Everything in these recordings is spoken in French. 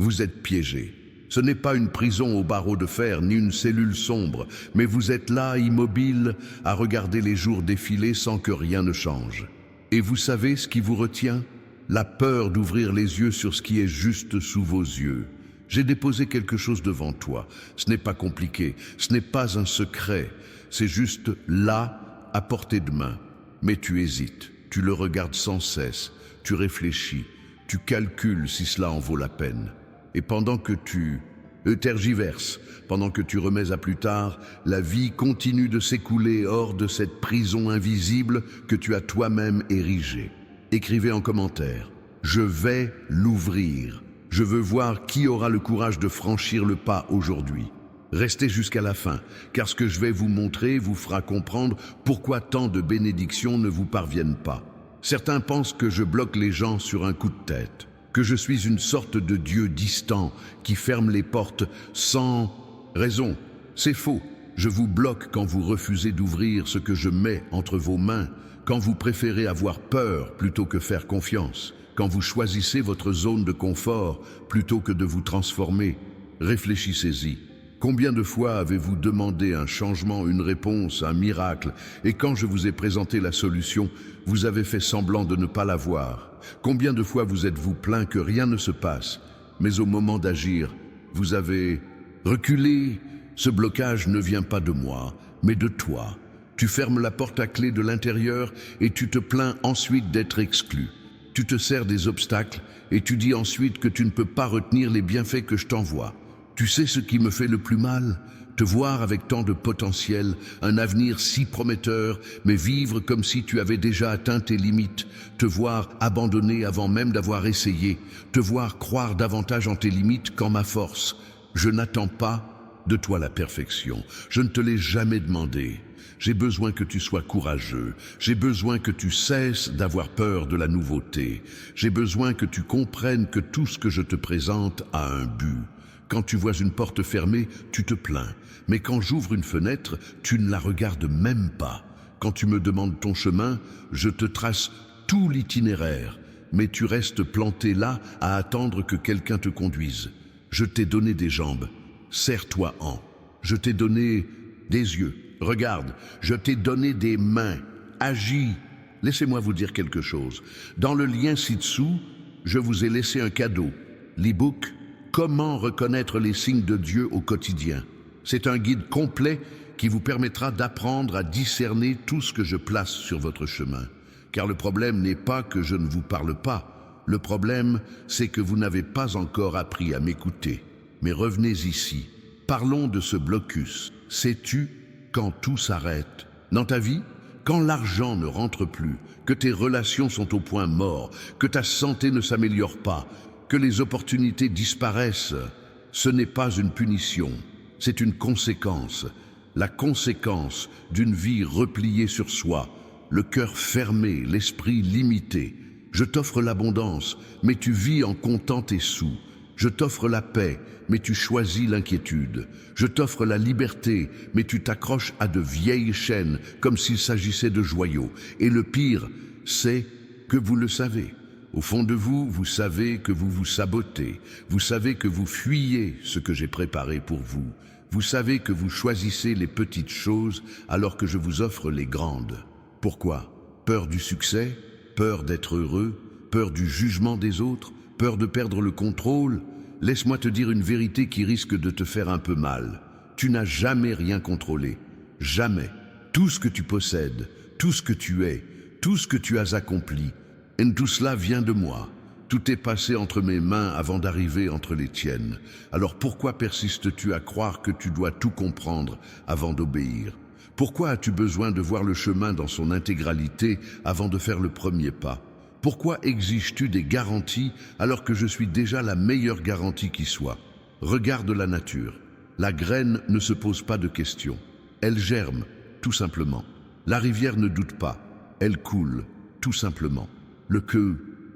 Vous êtes piégé. Ce n'est pas une prison aux barreaux de fer ni une cellule sombre, mais vous êtes là, immobile, à regarder les jours défiler sans que rien ne change. Et vous savez ce qui vous retient? La peur d'ouvrir les yeux sur ce qui est juste sous vos yeux. J'ai déposé quelque chose devant toi. Ce n'est pas compliqué, ce n'est pas un secret. C'est juste là, à portée de main. Mais tu hésites, tu le regardes sans cesse, tu réfléchis, tu calcules si cela en vaut la peine. Et pendant que tu tergiverses, pendant que tu remets à plus tard, la vie continue de s'écouler hors de cette prison invisible que tu as toi-même érigée. Écrivez en commentaire, je vais l'ouvrir. Je veux voir qui aura le courage de franchir le pas aujourd'hui. Restez jusqu'à la fin, car ce que je vais vous montrer vous fera comprendre pourquoi tant de bénédictions ne vous parviennent pas. Certains pensent que je bloque les gens sur un coup de tête, que je suis une sorte de Dieu distant qui ferme les portes sans raison. C'est faux. Je vous bloque quand vous refusez d'ouvrir ce que je mets entre vos mains, quand vous préférez avoir peur plutôt que faire confiance, quand vous choisissez votre zone de confort plutôt que de vous transformer. Réfléchissez-y. Combien de fois avez-vous demandé un changement, une réponse, un miracle, et quand je vous ai présenté la solution, vous avez fait semblant de ne pas la voir? Combien de fois vous êtes-vous plaint que rien ne se passe, mais au moment d'agir, vous avez reculé? Ce blocage ne vient pas de moi, mais de toi. Tu fermes la porte à clé de l'intérieur et tu te plains ensuite d'être exclu. Tu te sers des obstacles et tu dis ensuite que tu ne peux pas retenir les bienfaits que je t'envoie. Tu sais ce qui me fait le plus mal? Te voir avec tant de potentiel, un avenir si prometteur, mais vivre comme si tu avais déjà atteint tes limites, te voir abandonner avant même d'avoir essayé, te voir croire davantage en tes limites qu'en ma force. Je n'attends pas de toi la perfection, je ne te l'ai jamais demandé. J'ai besoin que tu sois courageux, j'ai besoin que tu cesses d'avoir peur de la nouveauté, j'ai besoin que tu comprennes que tout ce que je te présente a un but. Quand tu vois une porte fermée, tu te plains. Mais quand j'ouvre une fenêtre, tu ne la regardes même pas. Quand tu me demandes ton chemin, je te trace tout l'itinéraire. Mais tu restes planté là à attendre que quelqu'un te conduise. Je t'ai donné des jambes. Serre-toi en. Je t'ai donné des yeux. Regarde, je t'ai donné des mains. Agis. Laissez-moi vous dire quelque chose. Dans le lien ci-dessous, je vous ai laissé un cadeau. L'e-book Comment reconnaître les signes de Dieu au quotidien. C'est un guide complet qui vous permettra d'apprendre à discerner tout ce que je place sur votre chemin. Car le problème n'est pas que je ne vous parle pas. Le problème, c'est que vous n'avez pas encore appris à m'écouter. Mais revenez ici. Parlons de ce blocus. Sais-tu quand tout s'arrête? Dans ta vie, quand l'argent ne rentre plus, que tes relations sont au point mort, que ta santé ne s'améliore pas, que les opportunités disparaissent, ce n'est pas une punition, c'est une conséquence. La conséquence d'une vie repliée sur soi, le cœur fermé, l'esprit limité. Je t'offre l'abondance, mais tu vis en comptant tes sous. Je t'offre la paix, mais tu choisis l'inquiétude. Je t'offre la liberté, mais tu t'accroches à de vieilles chaînes comme s'il s'agissait de joyaux. Et le pire, c'est que vous le savez. Au fond de vous, vous savez que vous vous sabotez. Vous savez que vous fuyez ce que j'ai préparé pour vous. Vous savez que vous choisissez les petites choses alors que je vous offre les grandes. Pourquoi? Peur du succès? Peur d'être heureux? Peur du jugement des autres? Peur de perdre le contrôle? Laisse-moi te dire une vérité qui risque de te faire un peu mal. Tu n'as jamais rien contrôlé. Jamais. Tout ce que tu possèdes, tout ce que tu es, tout ce que tu as accompli, et tout cela vient de moi. Tout est passé entre mes mains avant d'arriver entre les tiennes. Alors pourquoi persistes-tu à croire que tu dois tout comprendre avant d'obéir? Pourquoi as-tu besoin de voir le chemin dans son intégralité avant de faire le premier pas? Pourquoi exiges-tu des garanties alors que je suis déjà la meilleure garantie qui soit? Regarde la nature. La graine ne se pose pas de questions. Elle germe, tout simplement. La rivière ne doute pas. Elle coule, tout simplement. Le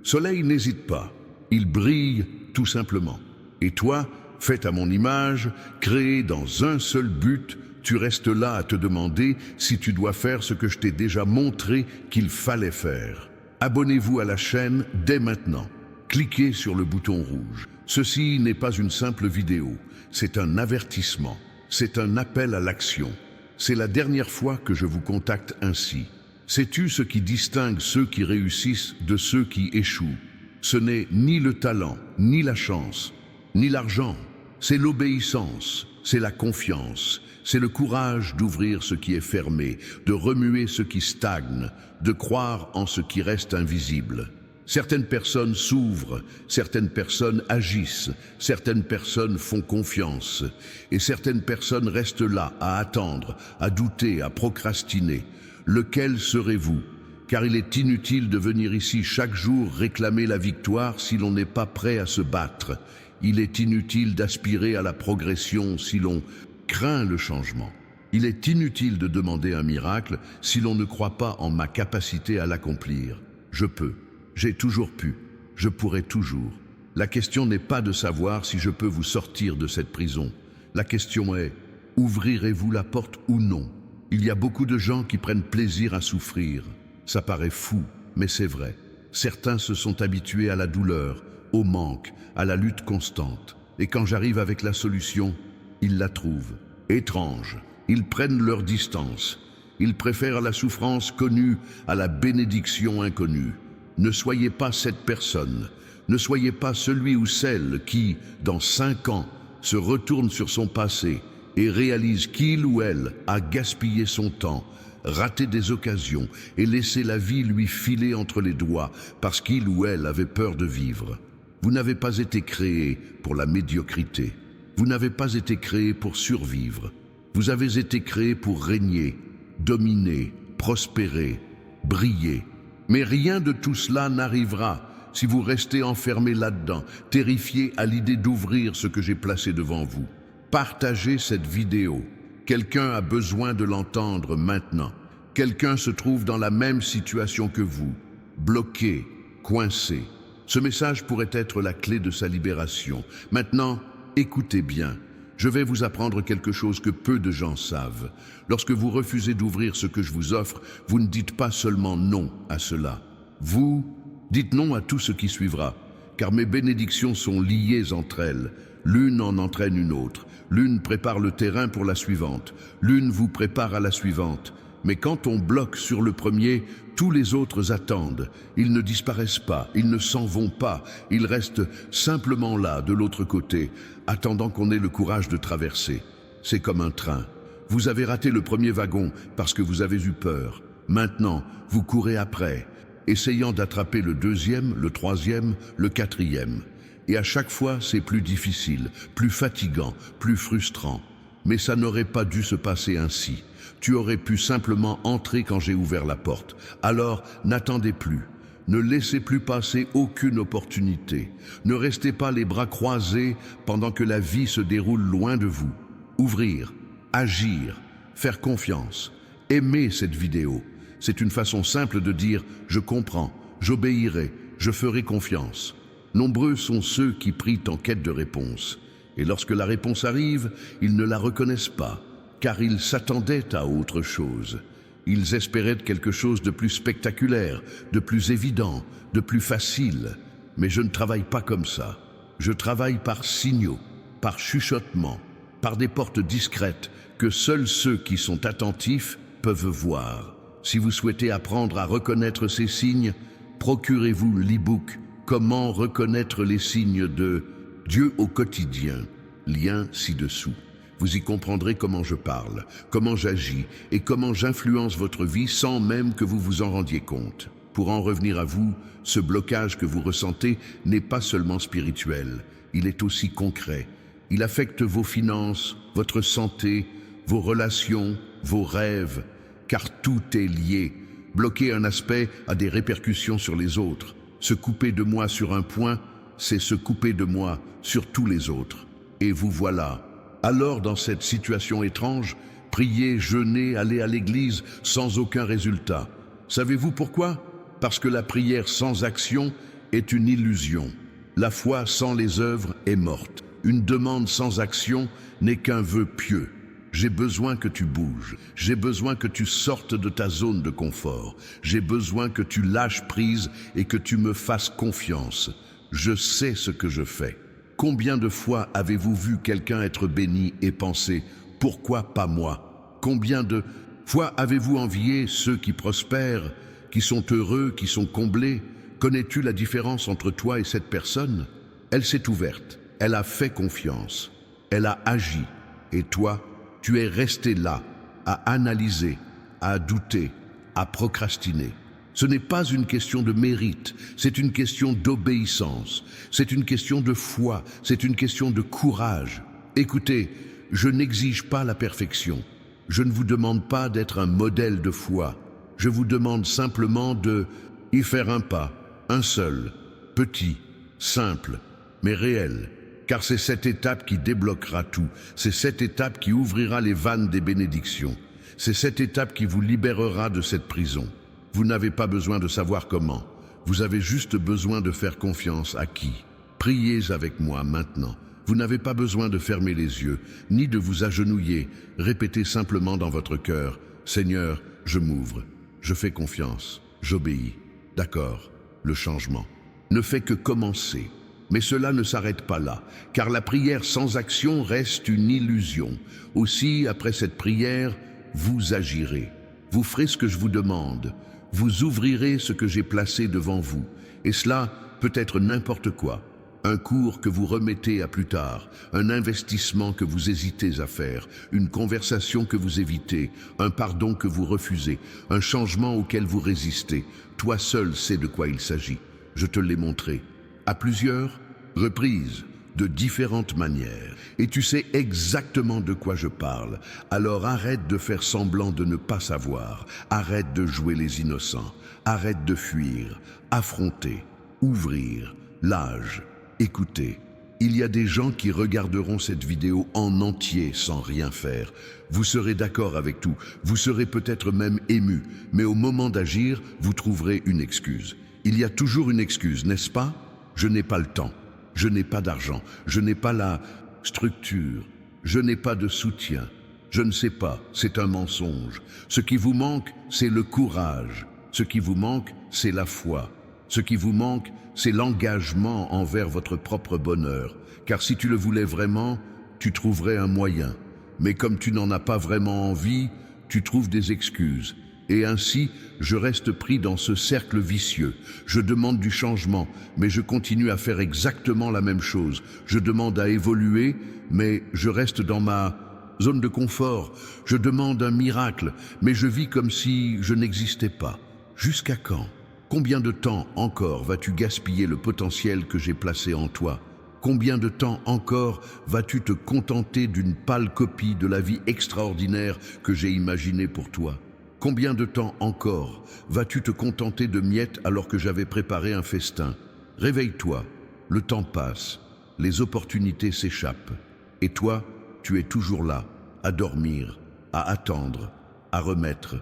soleil n'hésite pas, il brille tout simplement. Et toi, fait à mon image, créé dans un seul but, tu restes là à te demander si tu dois faire ce que je t'ai déjà montré qu'il fallait faire. Abonnez-vous à la chaîne dès maintenant. Cliquez sur le bouton rouge. Ceci n'est pas une simple vidéo, c'est un avertissement, c'est un appel à l'action. C'est la dernière fois que je vous contacte ainsi. Sais-tu ce qui distingue ceux qui réussissent de ceux qui échouent? Ce n'est ni le talent, ni la chance, ni l'argent. C'est l'obéissance, c'est la confiance, c'est le courage d'ouvrir ce qui est fermé, de remuer ce qui stagne, de croire en ce qui reste invisible. Certaines personnes s'ouvrent, certaines personnes agissent, certaines personnes font confiance, et certaines personnes restent là à attendre, à douter, à procrastiner. Lequel serez-vous? Car il est inutile de venir ici chaque jour réclamer la victoire si l'on n'est pas prêt à se battre. Il est inutile d'aspirer à la progression si l'on craint le changement. Il est inutile de demander un miracle si l'on ne croit pas en ma capacité à l'accomplir. Je peux, j'ai toujours pu, je pourrai toujours. La question n'est pas de savoir si je peux vous sortir de cette prison. La question est, ouvrirez-vous la porte ou non? Il y a beaucoup de gens qui prennent plaisir à souffrir. Ça paraît fou, mais c'est vrai. Certains se sont habitués à la douleur, au manque, à la lutte constante. Et quand j'arrive avec la solution, ils la trouvent étrange. Ils prennent leur distance. Ils préfèrent la souffrance connue à la bénédiction inconnue. Ne soyez pas cette personne. Ne soyez pas celui ou celle qui, dans 5 ans, se retourne sur son passé et réalise qu'il ou elle a gaspillé son temps, raté des occasions et laissé la vie lui filer entre les doigts parce qu'il ou elle avait peur de vivre. Vous n'avez pas été créé pour la médiocrité. Vous n'avez pas été créé pour survivre. Vous avez été créé pour régner, dominer, prospérer, briller. Mais rien de tout cela n'arrivera si vous restez enfermé là-dedans, terrifié à l'idée d'ouvrir ce que j'ai placé devant vous. Partagez cette vidéo. Quelqu'un a besoin de l'entendre maintenant. Quelqu'un se trouve dans la même situation que vous, bloqué, coincé. Ce message pourrait être la clé de sa libération. Maintenant, écoutez bien. Je vais vous apprendre quelque chose que peu de gens savent. Lorsque vous refusez d'ouvrir ce que je vous offre, vous ne dites pas seulement non à cela. Vous dites non à tout ce qui suivra, car mes bénédictions sont liées entre elles. L'une en entraîne une autre. L'une prépare le terrain pour la suivante. L'une vous prépare à la suivante. Mais quand on bloque sur le premier, tous les autres attendent. Ils ne disparaissent pas, ils ne s'en vont pas. Ils restent simplement là, de l'autre côté, attendant qu'on ait le courage de traverser. C'est comme un train. Vous avez raté le premier wagon parce que vous avez eu peur. Maintenant, vous courez après, essayant d'attraper le deuxième, le troisième, le quatrième. Et à chaque fois, c'est plus difficile, plus fatigant, plus frustrant. Mais ça n'aurait pas dû se passer ainsi. Tu aurais pu simplement entrer quand j'ai ouvert la porte. Alors, n'attendez plus. Ne laissez plus passer aucune opportunité. Ne restez pas les bras croisés pendant que la vie se déroule loin de vous. Ouvrir, agir, faire confiance. Aimez cette vidéo. C'est une façon simple de dire « je comprends, j'obéirai, je ferai confiance ». Nombreux sont ceux qui prient en quête de réponse. Et lorsque la réponse arrive, ils ne la reconnaissent pas, car ils s'attendaient à autre chose. Ils espéraient quelque chose de plus spectaculaire, de plus évident, de plus facile. Mais je ne travaille pas comme ça. Je travaille par signaux, par chuchotements, par des portes discrètes que seuls ceux qui sont attentifs peuvent voir. Si vous souhaitez apprendre à reconnaître ces signes, procurez-vous l'e-book « Comment reconnaître les signes de Dieu au quotidien ?» Lien ci-dessous. Vous y comprendrez comment je parle, comment j'agis et comment j'influence votre vie sans même que vous vous en rendiez compte. Pour en revenir à vous, ce blocage que vous ressentez n'est pas seulement spirituel, il est aussi concret. Il affecte vos finances, votre santé, vos relations, vos rêves, car tout est lié. Bloquer un aspect a des répercussions sur les autres. Se couper de moi sur un point, c'est se couper de moi sur tous les autres. Et vous voilà. Alors, dans cette situation étrange, prier, jeûner, aller à l'église sans aucun résultat. Savez-vous pourquoi? Parce que la prière sans action est une illusion. La foi sans les œuvres est morte. Une demande sans action n'est qu'un vœu pieux. J'ai besoin que tu bouges. J'ai besoin que tu sortes de ta zone de confort. J'ai besoin que tu lâches prise et que tu me fasses confiance. Je sais ce que je fais. Combien de fois avez-vous vu quelqu'un être béni et pensé « Pourquoi pas moi ?» Combien de fois avez-vous envié ceux qui prospèrent, qui sont heureux, qui sont comblés? Connais-tu la différence entre toi et cette personne? Elle s'est ouverte, elle a fait confiance, elle a agi. Et toi, tu es resté là, à analyser, à douter, à procrastiner. Ce n'est pas une question de mérite, c'est une question d'obéissance, c'est une question de foi, c'est une question de courage. Écoutez, je n'exige pas la perfection. Je ne vous demande pas d'être un modèle de foi. Je vous demande simplement de y faire un pas, un seul, petit, simple, mais réel. Car c'est cette étape qui débloquera tout. C'est cette étape qui ouvrira les vannes des bénédictions. C'est cette étape qui vous libérera de cette prison. Vous n'avez pas besoin de savoir comment. Vous avez juste besoin de faire confiance à qui? Priez avec moi maintenant. Vous n'avez pas besoin de fermer les yeux, ni de vous agenouiller. Répétez simplement dans votre cœur, « Seigneur, je m'ouvre, je fais confiance, j'obéis. » D'accord, le changement ne fait que commencer. Mais cela ne s'arrête pas là, car la prière sans action reste une illusion. Aussi, après cette prière, vous agirez. Vous ferez ce que je vous demande. Vous ouvrirez ce que j'ai placé devant vous. Et cela peut être n'importe quoi. Un cours que vous remettez à plus tard, un investissement que vous hésitez à faire, une conversation que vous évitez, un pardon que vous refusez, un changement auquel vous résistez. Toi seul sais de quoi il s'agit. Je te l'ai montré. À plusieurs reprises, de différentes manières. Et tu sais exactement de quoi je parle. Alors arrête de faire semblant de ne pas savoir. Arrête de jouer les innocents. Arrête de fuir. Affronter. Ouvrir. L'âge. Écoutez. Il y a des gens qui regarderont cette vidéo en entier sans rien faire. Vous serez d'accord avec tout. Vous serez peut-être même ému. Mais au moment d'agir, vous trouverez une excuse. Il y a toujours une excuse, n'est-ce pas? Je n'ai pas le temps. Je n'ai pas d'argent, je n'ai pas la structure, je n'ai pas de soutien. Je ne sais pas, c'est un mensonge. Ce qui vous manque, c'est le courage. Ce qui vous manque, c'est la foi. Ce qui vous manque, c'est l'engagement envers votre propre bonheur. Car si tu le voulais vraiment, tu trouverais un moyen. Mais comme tu n'en as pas vraiment envie, tu trouves des excuses. Et ainsi, je reste pris dans ce cercle vicieux. Je demande du changement, mais je continue à faire exactement la même chose. Je demande à évoluer, mais je reste dans ma zone de confort. Je demande un miracle, mais je vis comme si je n'existais pas. Jusqu'à quand? Combien de temps encore vas-tu gaspiller le potentiel que j'ai placé en toi? Combien de temps encore vas-tu te contenter d'une pâle copie de la vie extraordinaire que j'ai imaginée pour toi? Combien de temps encore vas-tu te contenter de miettes alors que j'avais préparé un festin? Réveille-toi, le temps passe, les opportunités s'échappent. Et toi, tu es toujours là, à dormir, à attendre, à remettre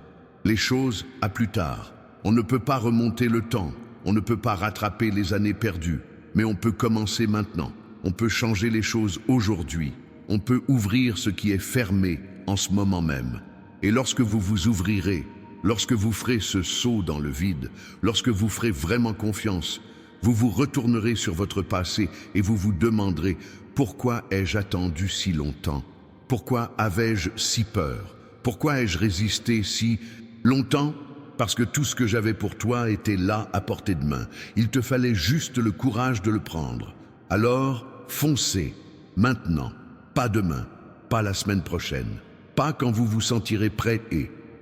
les choses à plus tard. On ne peut pas remonter le temps, on ne peut pas rattraper les années perdues, mais on peut commencer maintenant. On peut changer les choses aujourd'hui. On peut ouvrir ce qui est fermé en ce moment même. Et lorsque vous vous ouvrirez, lorsque vous ferez ce saut dans le vide, lorsque vous ferez vraiment confiance, vous vous retournerez sur votre passé et vous vous demanderez « Pourquoi ai-je attendu si longtemps? Pourquoi avais-je si peur? Pourquoi ai-je résisté si longtemps ?» Parce que tout ce que j'avais pour toi était là à portée de main. Il te fallait juste le courage de le prendre. Alors, foncez, maintenant, pas demain, pas la semaine prochaine. Pas quand vous vous sentirez prêt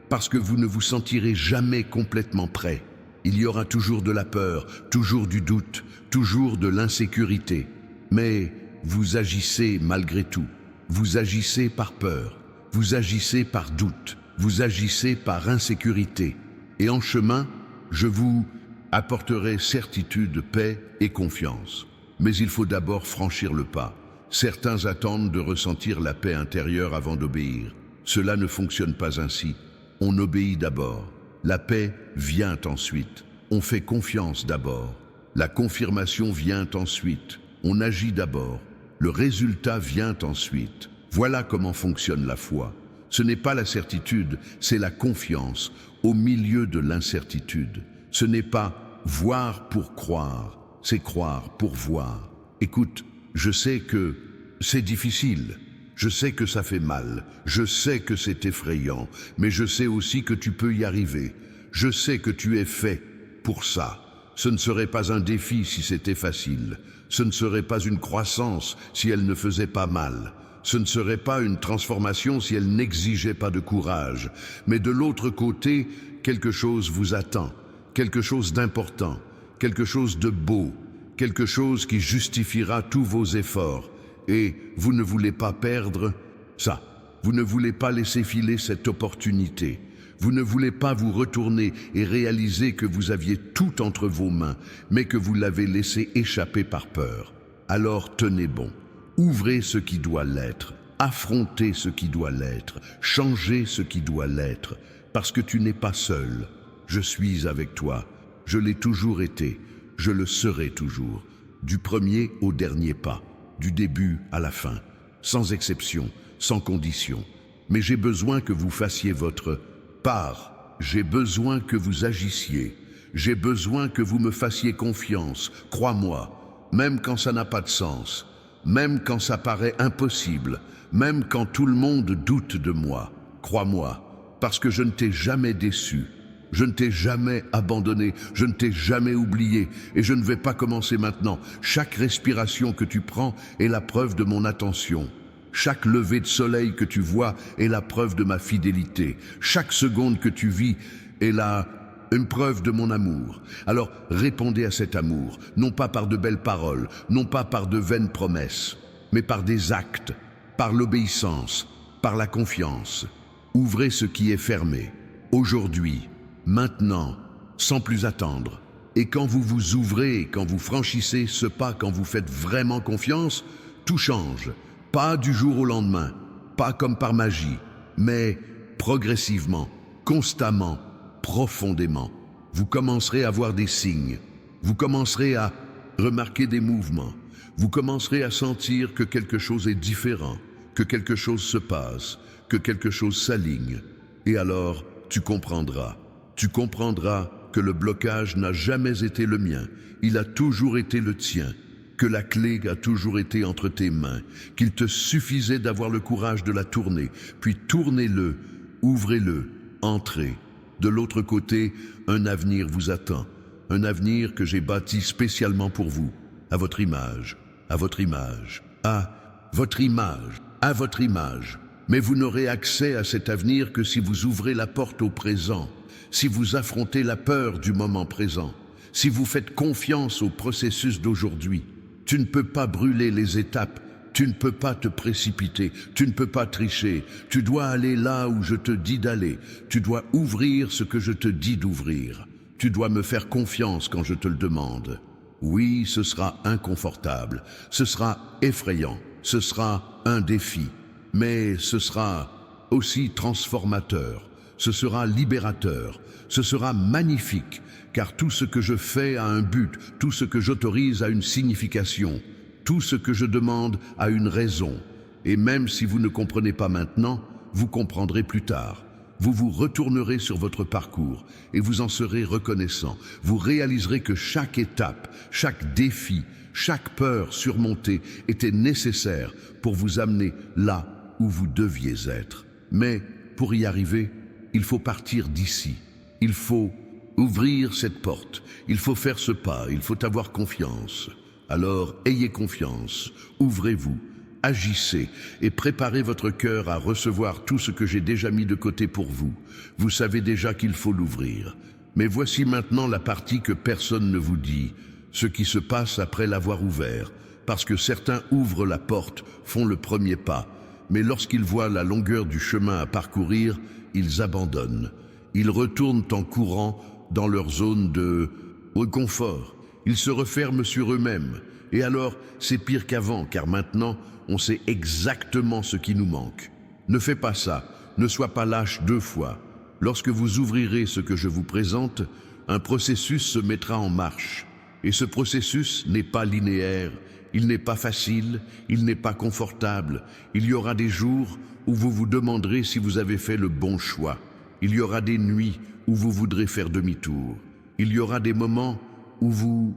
parce que vous ne vous sentirez jamais complètement prêt. Il y aura toujours de la peur, toujours du doute, toujours de l'insécurité. Mais vous agissez malgré tout. Vous agissez par peur, vous agissez par doute, vous agissez par insécurité. Et en chemin, je vous apporterai certitude, paix et confiance. Mais il faut d'abord franchir le pas. Certains attendent de ressentir la paix intérieure avant d'obéir. Cela ne fonctionne pas ainsi. On obéit d'abord. La paix vient ensuite. On fait confiance d'abord. La confirmation vient ensuite. On agit d'abord. Le résultat vient ensuite. Voilà comment fonctionne la foi. Ce n'est pas la certitude, c'est la confiance au milieu de l'incertitude. Ce n'est pas voir pour croire, c'est croire pour voir. Écoute, Je sais que c'est difficile. Je sais que ça fait mal. Je sais que c'est effrayant. Mais je sais aussi que tu peux y arriver. Je sais que tu es fait pour ça. Ce ne serait pas un défi si c'était facile. Ce ne serait pas une croissance si elle ne faisait pas mal. Ce ne serait pas une transformation si elle n'exigeait pas de courage. Mais de l'autre côté, quelque chose vous attend. Quelque chose d'important. Quelque chose de beau. Quelque chose qui justifiera tous vos efforts. Et vous ne voulez pas perdre ça. Vous ne voulez pas laisser filer cette opportunité. Vous ne voulez pas vous retourner et réaliser que vous aviez tout entre vos mains, mais que vous l'avez laissé échapper par peur. Alors tenez bon. Ouvrez ce qui doit l'être. Affrontez ce qui doit l'être. Changez ce qui doit l'être. Parce que tu n'es pas seul. Je suis avec toi. Je l'ai toujours été. Je le serai toujours. Du premier au dernier pas. Du début à la fin. Sans exception, sans condition. Mais j'ai besoin que vous fassiez votre part. J'ai besoin que vous agissiez. J'ai besoin que vous me fassiez confiance. Crois-moi, même quand ça n'a pas de sens. Même quand ça paraît impossible. Même quand tout le monde doute de moi. Crois-moi, parce que je ne t'ai jamais déçu. Je ne t'ai jamais abandonné, je ne t'ai jamais oublié et je ne vais pas commencer maintenant. Chaque respiration que tu prends est la preuve de mon attention. Chaque lever de soleil que tu vois est la preuve de ma fidélité. Chaque seconde que tu vis est une preuve de mon amour. Alors répondez à cet amour, non pas par de belles paroles, non pas par de vaines promesses, mais par des actes, par l'obéissance, par la confiance. Ouvrez ce qui est fermé. Aujourd'hui, maintenant, sans plus attendre. Et quand vous vous ouvrez, quand vous franchissez ce pas, quand vous faites vraiment confiance, tout change. Pas du jour au lendemain, pas comme par magie, mais progressivement, constamment, profondément. Vous commencerez à voir des signes. Vous commencerez à remarquer des mouvements. Vous commencerez à sentir que quelque chose est différent, que quelque chose se passe, que quelque chose s'aligne. Et alors, tu comprendras. Tu comprendras que le blocage n'a jamais été le mien, il a toujours été le tien, que la clé a toujours été entre tes mains, qu'il te suffisait d'avoir le courage de la tourner, puis tournez-le, ouvrez-le, entrez. De l'autre côté, un avenir vous attend, un avenir que j'ai bâti spécialement pour vous, à votre image, à votre image, à votre image, à votre image. Mais vous n'aurez accès à cet avenir que si vous ouvrez la porte au présent, si vous affrontez la peur du moment présent, si vous faites confiance au processus d'aujourd'hui. Tu ne peux pas brûler les étapes, tu ne peux pas te précipiter, tu ne peux pas tricher. Tu dois aller là où je te dis d'aller, tu dois ouvrir ce que je te dis d'ouvrir. Tu dois me faire confiance quand je te le demande. Oui, ce sera inconfortable, ce sera effrayant, ce sera un défi, mais ce sera aussi transformateur. Ce sera libérateur, ce sera magnifique, car tout ce que je fais a un but, tout ce que j'autorise a une signification, tout ce que je demande a une raison. Et même si vous ne comprenez pas maintenant, vous comprendrez plus tard. Vous vous retournerez sur votre parcours et vous en serez reconnaissant. Vous réaliserez que chaque étape, chaque défi, chaque peur surmontée était nécessaire pour vous amener là où vous deviez être. Mais pour y arriver, il faut partir d'ici. Il faut ouvrir cette porte. Il faut faire ce pas. Il faut avoir confiance. Alors, ayez confiance. Ouvrez-vous. Agissez et préparez votre cœur à recevoir tout ce que j'ai déjà mis de côté pour vous. Vous savez déjà qu'il faut l'ouvrir. Mais voici maintenant la partie que personne ne vous dit. Ce qui se passe après l'avoir ouvert. Parce que certains ouvrent la porte, font le premier pas. Mais lorsqu'ils voient la longueur du chemin à parcourir, ils abandonnent. Ils retournent en courant dans leur zone de confort. Ils se referment sur eux-mêmes. Et alors, c'est pire qu'avant, car maintenant, on sait exactement ce qui nous manque. Ne fais pas ça, ne sois pas lâche 2 fois. Lorsque vous ouvrirez ce que je vous présente, un processus se mettra en marche. Et ce processus n'est pas linéaire, il n'est pas facile, il n'est pas confortable. Il y aura des jours où vous vous demanderez si vous avez fait le bon choix. Il y aura des nuits où vous voudrez faire demi-tour. Il y aura des moments où vous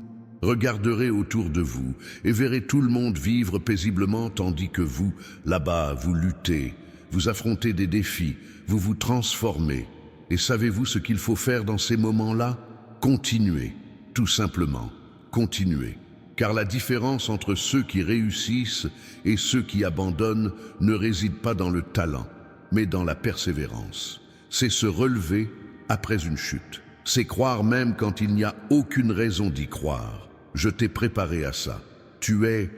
regarderez autour de vous et verrez tout le monde vivre paisiblement tandis que vous, là-bas, vous luttez, vous affrontez des défis, vous vous transformez. Et savez-vous ce qu'il faut faire dans ces moments-là? Continuez, tout simplement, continuez. Car la différence entre ceux qui réussissent et ceux qui abandonnent ne réside pas dans le talent, mais dans la persévérance. C'est se relever après une chute. C'est croire même quand il n'y a aucune raison d'y croire. Je t'ai préparé à ça. Tu es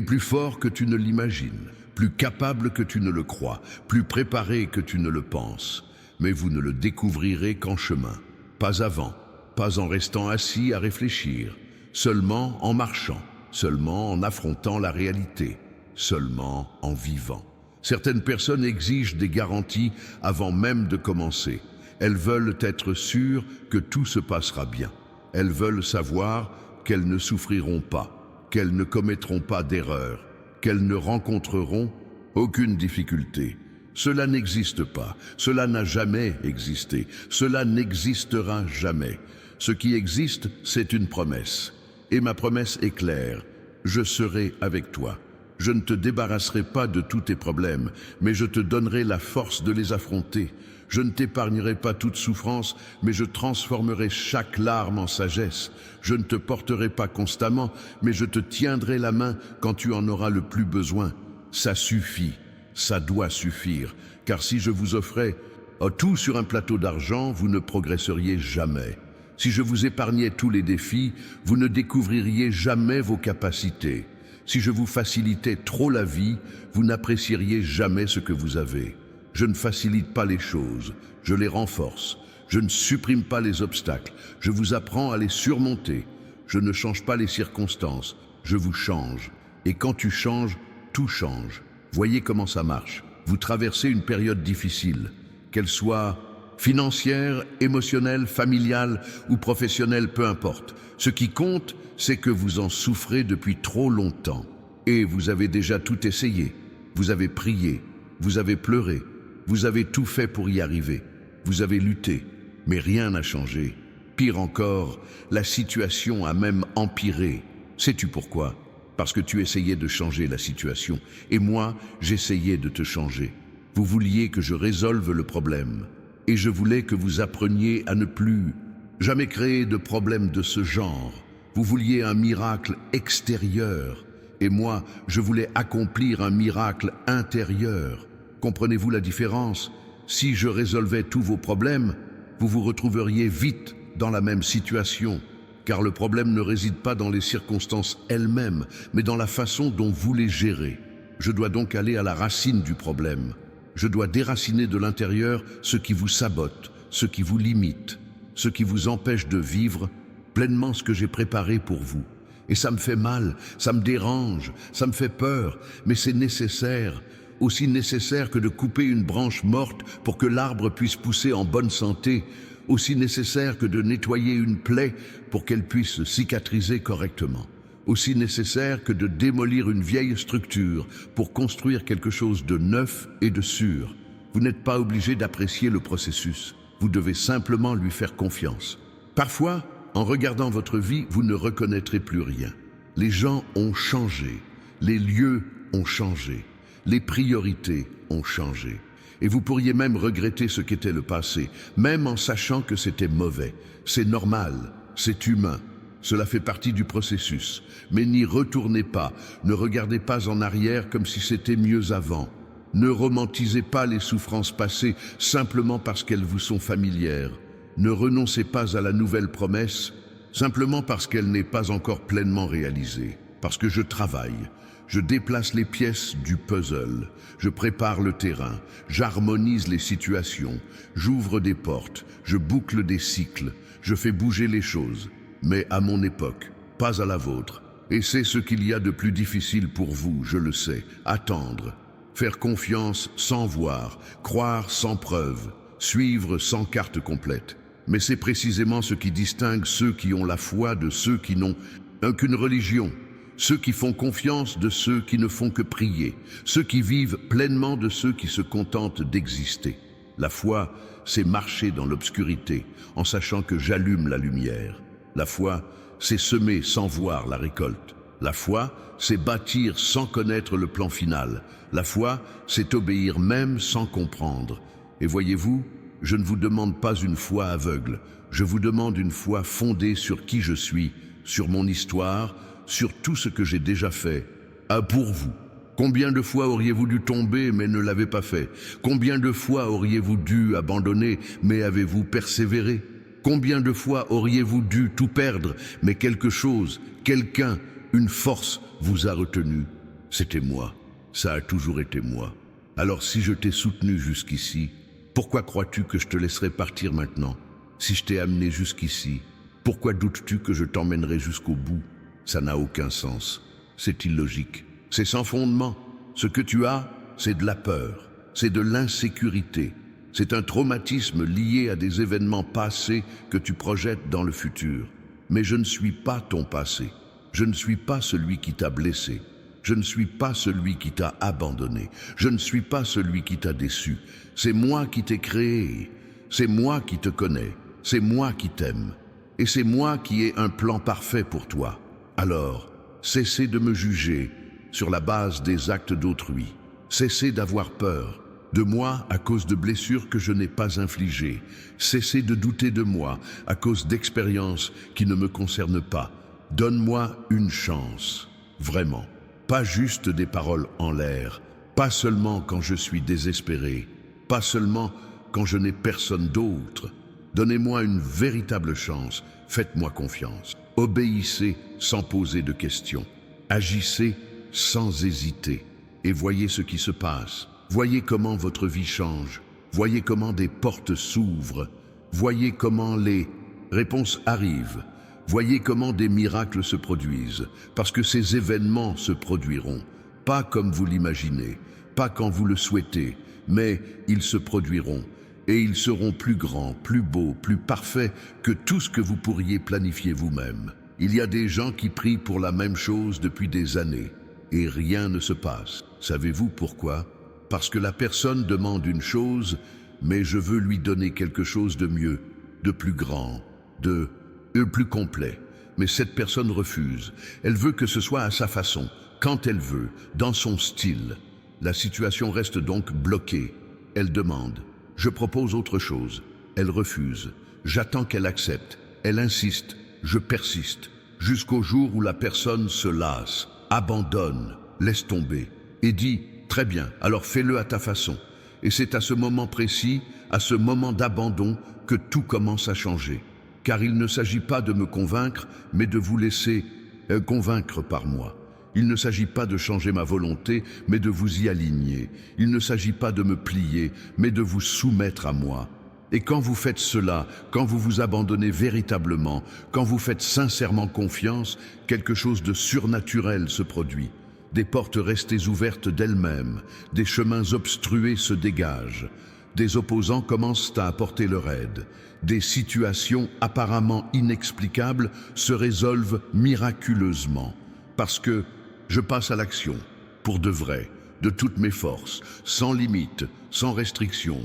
plus fort que tu ne l'imagines, plus capable que tu ne le crois, plus préparé que tu ne le penses. Mais vous ne le découvrirez qu'en chemin, pas avant, pas en restant assis à réfléchir, seulement en marchant, seulement en affrontant la réalité, seulement en vivant. Certaines personnes exigent des garanties avant même de commencer. Elles veulent être sûres que tout se passera bien. Elles veulent savoir qu'elles ne souffriront pas, qu'elles ne commettront pas d'erreurs, qu'elles ne rencontreront aucune difficulté. Cela n'existe pas, cela n'a jamais existé, cela n'existera jamais. Ce qui existe, c'est une promesse. Et ma promesse est claire, je serai avec toi. Je ne te débarrasserai pas de tous tes problèmes, mais je te donnerai la force de les affronter. Je ne t'épargnerai pas toute souffrance, mais je transformerai chaque larme en sagesse. Je ne te porterai pas constamment, mais je te tiendrai la main quand tu en auras le plus besoin. Ça suffit, ça doit suffire, car si je vous offrais tout sur un plateau d'argent, vous ne progresseriez jamais. Si je vous épargnais tous les défis, vous ne découvririez jamais vos capacités. Si je vous facilitais trop la vie, vous n'apprécieriez jamais ce que vous avez. Je ne facilite pas les choses, je les renforce. Je ne supprime pas les obstacles, je vous apprends à les surmonter. Je ne change pas les circonstances, je vous change. Et quand tu changes, tout change. Voyez comment ça marche. Vous traversez une période difficile, qu'elle soit financière, émotionnelle, familiale ou professionnelle, peu importe. Ce qui compte, c'est que vous en souffrez depuis trop longtemps. Et vous avez déjà tout essayé. Vous avez prié, vous avez pleuré, vous avez tout fait pour y arriver. Vous avez lutté, mais rien n'a changé. Pire encore, la situation a même empiré. Sais-tu pourquoi? Parce que tu essayais de changer la situation. Et moi, j'essayais de te changer. Vous vouliez que je résolve le problème. Et je voulais que vous appreniez à ne plus jamais créer de problème de ce genre. Vous vouliez un miracle extérieur. Et moi, je voulais accomplir un miracle intérieur. Comprenez-vous la différence? Si je résolvais tous vos problèmes, vous vous retrouveriez vite dans la même situation. Car le problème ne réside pas dans les circonstances elles-mêmes, mais dans la façon dont vous les gérez. Je dois donc aller à la racine du problème. Je dois déraciner de l'intérieur ce qui vous sabote, ce qui vous limite, ce qui vous empêche de vivre pleinement ce que j'ai préparé pour vous. Et ça me fait mal, ça me dérange, ça me fait peur, mais c'est nécessaire. Aussi nécessaire que de couper une branche morte pour que l'arbre puisse pousser en bonne santé, aussi nécessaire que de nettoyer une plaie pour qu'elle puisse cicatriser correctement, aussi nécessaire que de démolir une vieille structure pour construire quelque chose de neuf et de sûr. Vous n'êtes pas obligé d'apprécier le processus, vous devez simplement lui faire confiance. Parfois, en regardant votre vie, vous ne reconnaîtrez plus rien. Les gens ont changé, les lieux ont changé, les priorités ont changé. Et vous pourriez même regretter ce qu'était le passé, même en sachant que c'était mauvais. C'est normal, c'est humain, cela fait partie du processus. Mais n'y retournez pas, ne regardez pas en arrière comme si c'était mieux avant. Ne romantisez pas les souffrances passées simplement parce qu'elles vous sont familières. Ne renoncez pas à la nouvelle promesse simplement parce qu'elle n'est pas encore pleinement réalisée. Parce que je travaille. Je déplace les pièces du puzzle, je prépare le terrain, j'harmonise les situations, j'ouvre des portes, je boucle des cycles, je fais bouger les choses. Mais à mon époque, pas à la vôtre. Et c'est ce qu'il y a de plus difficile pour vous, je le sais, attendre. Faire confiance sans voir, croire sans preuve, suivre sans carte complète. Mais c'est précisément ce qui distingue ceux qui ont la foi de ceux qui n'ont aucune religion. Ceux qui font confiance de ceux qui ne font que prier, ceux qui vivent pleinement de ceux qui se contentent d'exister. La foi, c'est marcher dans l'obscurité, en sachant que j'allume la lumière. La foi, c'est semer sans voir la récolte. La foi, c'est bâtir sans connaître le plan final. La foi, c'est obéir même sans comprendre. Et voyez-vous, je ne vous demande pas une foi aveugle, je vous demande une foi fondée sur qui je suis, sur mon histoire, sur tout ce que j'ai déjà fait. Ah, pour vous, combien de fois auriez-vous dû tomber mais ne l'avez pas fait? Combien de fois auriez-vous dû abandonner mais avez-vous persévéré? Combien de fois auriez-vous dû tout perdre mais quelque chose, quelqu'un, une force vous a retenu? C'était moi, ça a toujours été moi. Alors si je t'ai soutenu jusqu'ici, pourquoi crois-tu que je te laisserai partir maintenant? Si je t'ai amené jusqu'ici, pourquoi doutes-tu que je t'emmènerai jusqu'au bout? Ça n'a aucun sens, c'est illogique, c'est sans fondement. Ce que tu as, c'est de la peur, c'est de l'insécurité, c'est un traumatisme lié à des événements passés que tu projettes dans le futur. Mais je ne suis pas ton passé, je ne suis pas celui qui t'a blessé, je ne suis pas celui qui t'a abandonné, je ne suis pas celui qui t'a déçu. C'est moi qui t'ai créé, c'est moi qui te connais, c'est moi qui t'aime, et c'est moi qui ai un plan parfait pour toi. Alors, cessez de me juger sur la base des actes d'autrui. Cessez d'avoir peur de moi à cause de blessures que je n'ai pas infligées. Cessez de douter de moi à cause d'expériences qui ne me concernent pas. Donne-moi une chance, vraiment. Pas juste des paroles en l'air, pas seulement quand je suis désespéré, pas seulement quand je n'ai personne d'autre. Donnez-moi une véritable chance, faites-moi confiance. Obéissez sans poser de questions. Agissez sans hésiter. Et voyez ce qui se passe. Voyez comment votre vie change. Voyez comment des portes s'ouvrent. Voyez comment les réponses arrivent. Voyez comment des miracles se produisent. Parce que ces événements se produiront. Pas comme vous l'imaginez, pas quand vous le souhaitez, mais ils se produiront. Et ils seront plus grands, plus beaux, plus parfaits que tout ce que vous pourriez planifier vous-même. Il y a des gens qui prient pour la même chose depuis des années, et rien ne se passe. Savez-vous pourquoi? Parce que la personne demande une chose, mais je veux lui donner quelque chose de mieux, de plus grand, de plus complet. Mais cette personne refuse. Elle veut que ce soit à sa façon, quand elle veut, dans son style. La situation reste donc bloquée. Elle demande. Je propose autre chose. Elle refuse. J'attends qu'elle accepte. Elle insiste. Je persiste. Jusqu'au jour où la personne se lasse, abandonne, laisse tomber et dit « Très bien, alors fais-le à ta façon ». Et c'est à ce moment précis, à ce moment d'abandon, que tout commence à changer. Car il ne s'agit pas de me convaincre, mais de vous laisser convaincre par moi. Il ne s'agit pas de changer ma volonté, mais de vous y aligner. Il ne s'agit pas de me plier, mais de vous soumettre à moi. Et quand vous faites cela, quand vous vous abandonnez véritablement, quand vous faites sincèrement confiance, quelque chose de surnaturel se produit. Des portes restées ouvertes d'elles-mêmes, des chemins obstrués se dégagent. Des opposants commencent à apporter leur aide. Des situations apparemment inexplicables se résolvent miraculeusement. Parce que je passe à l'action, pour de vrai, de toutes mes forces, sans limite, sans restriction.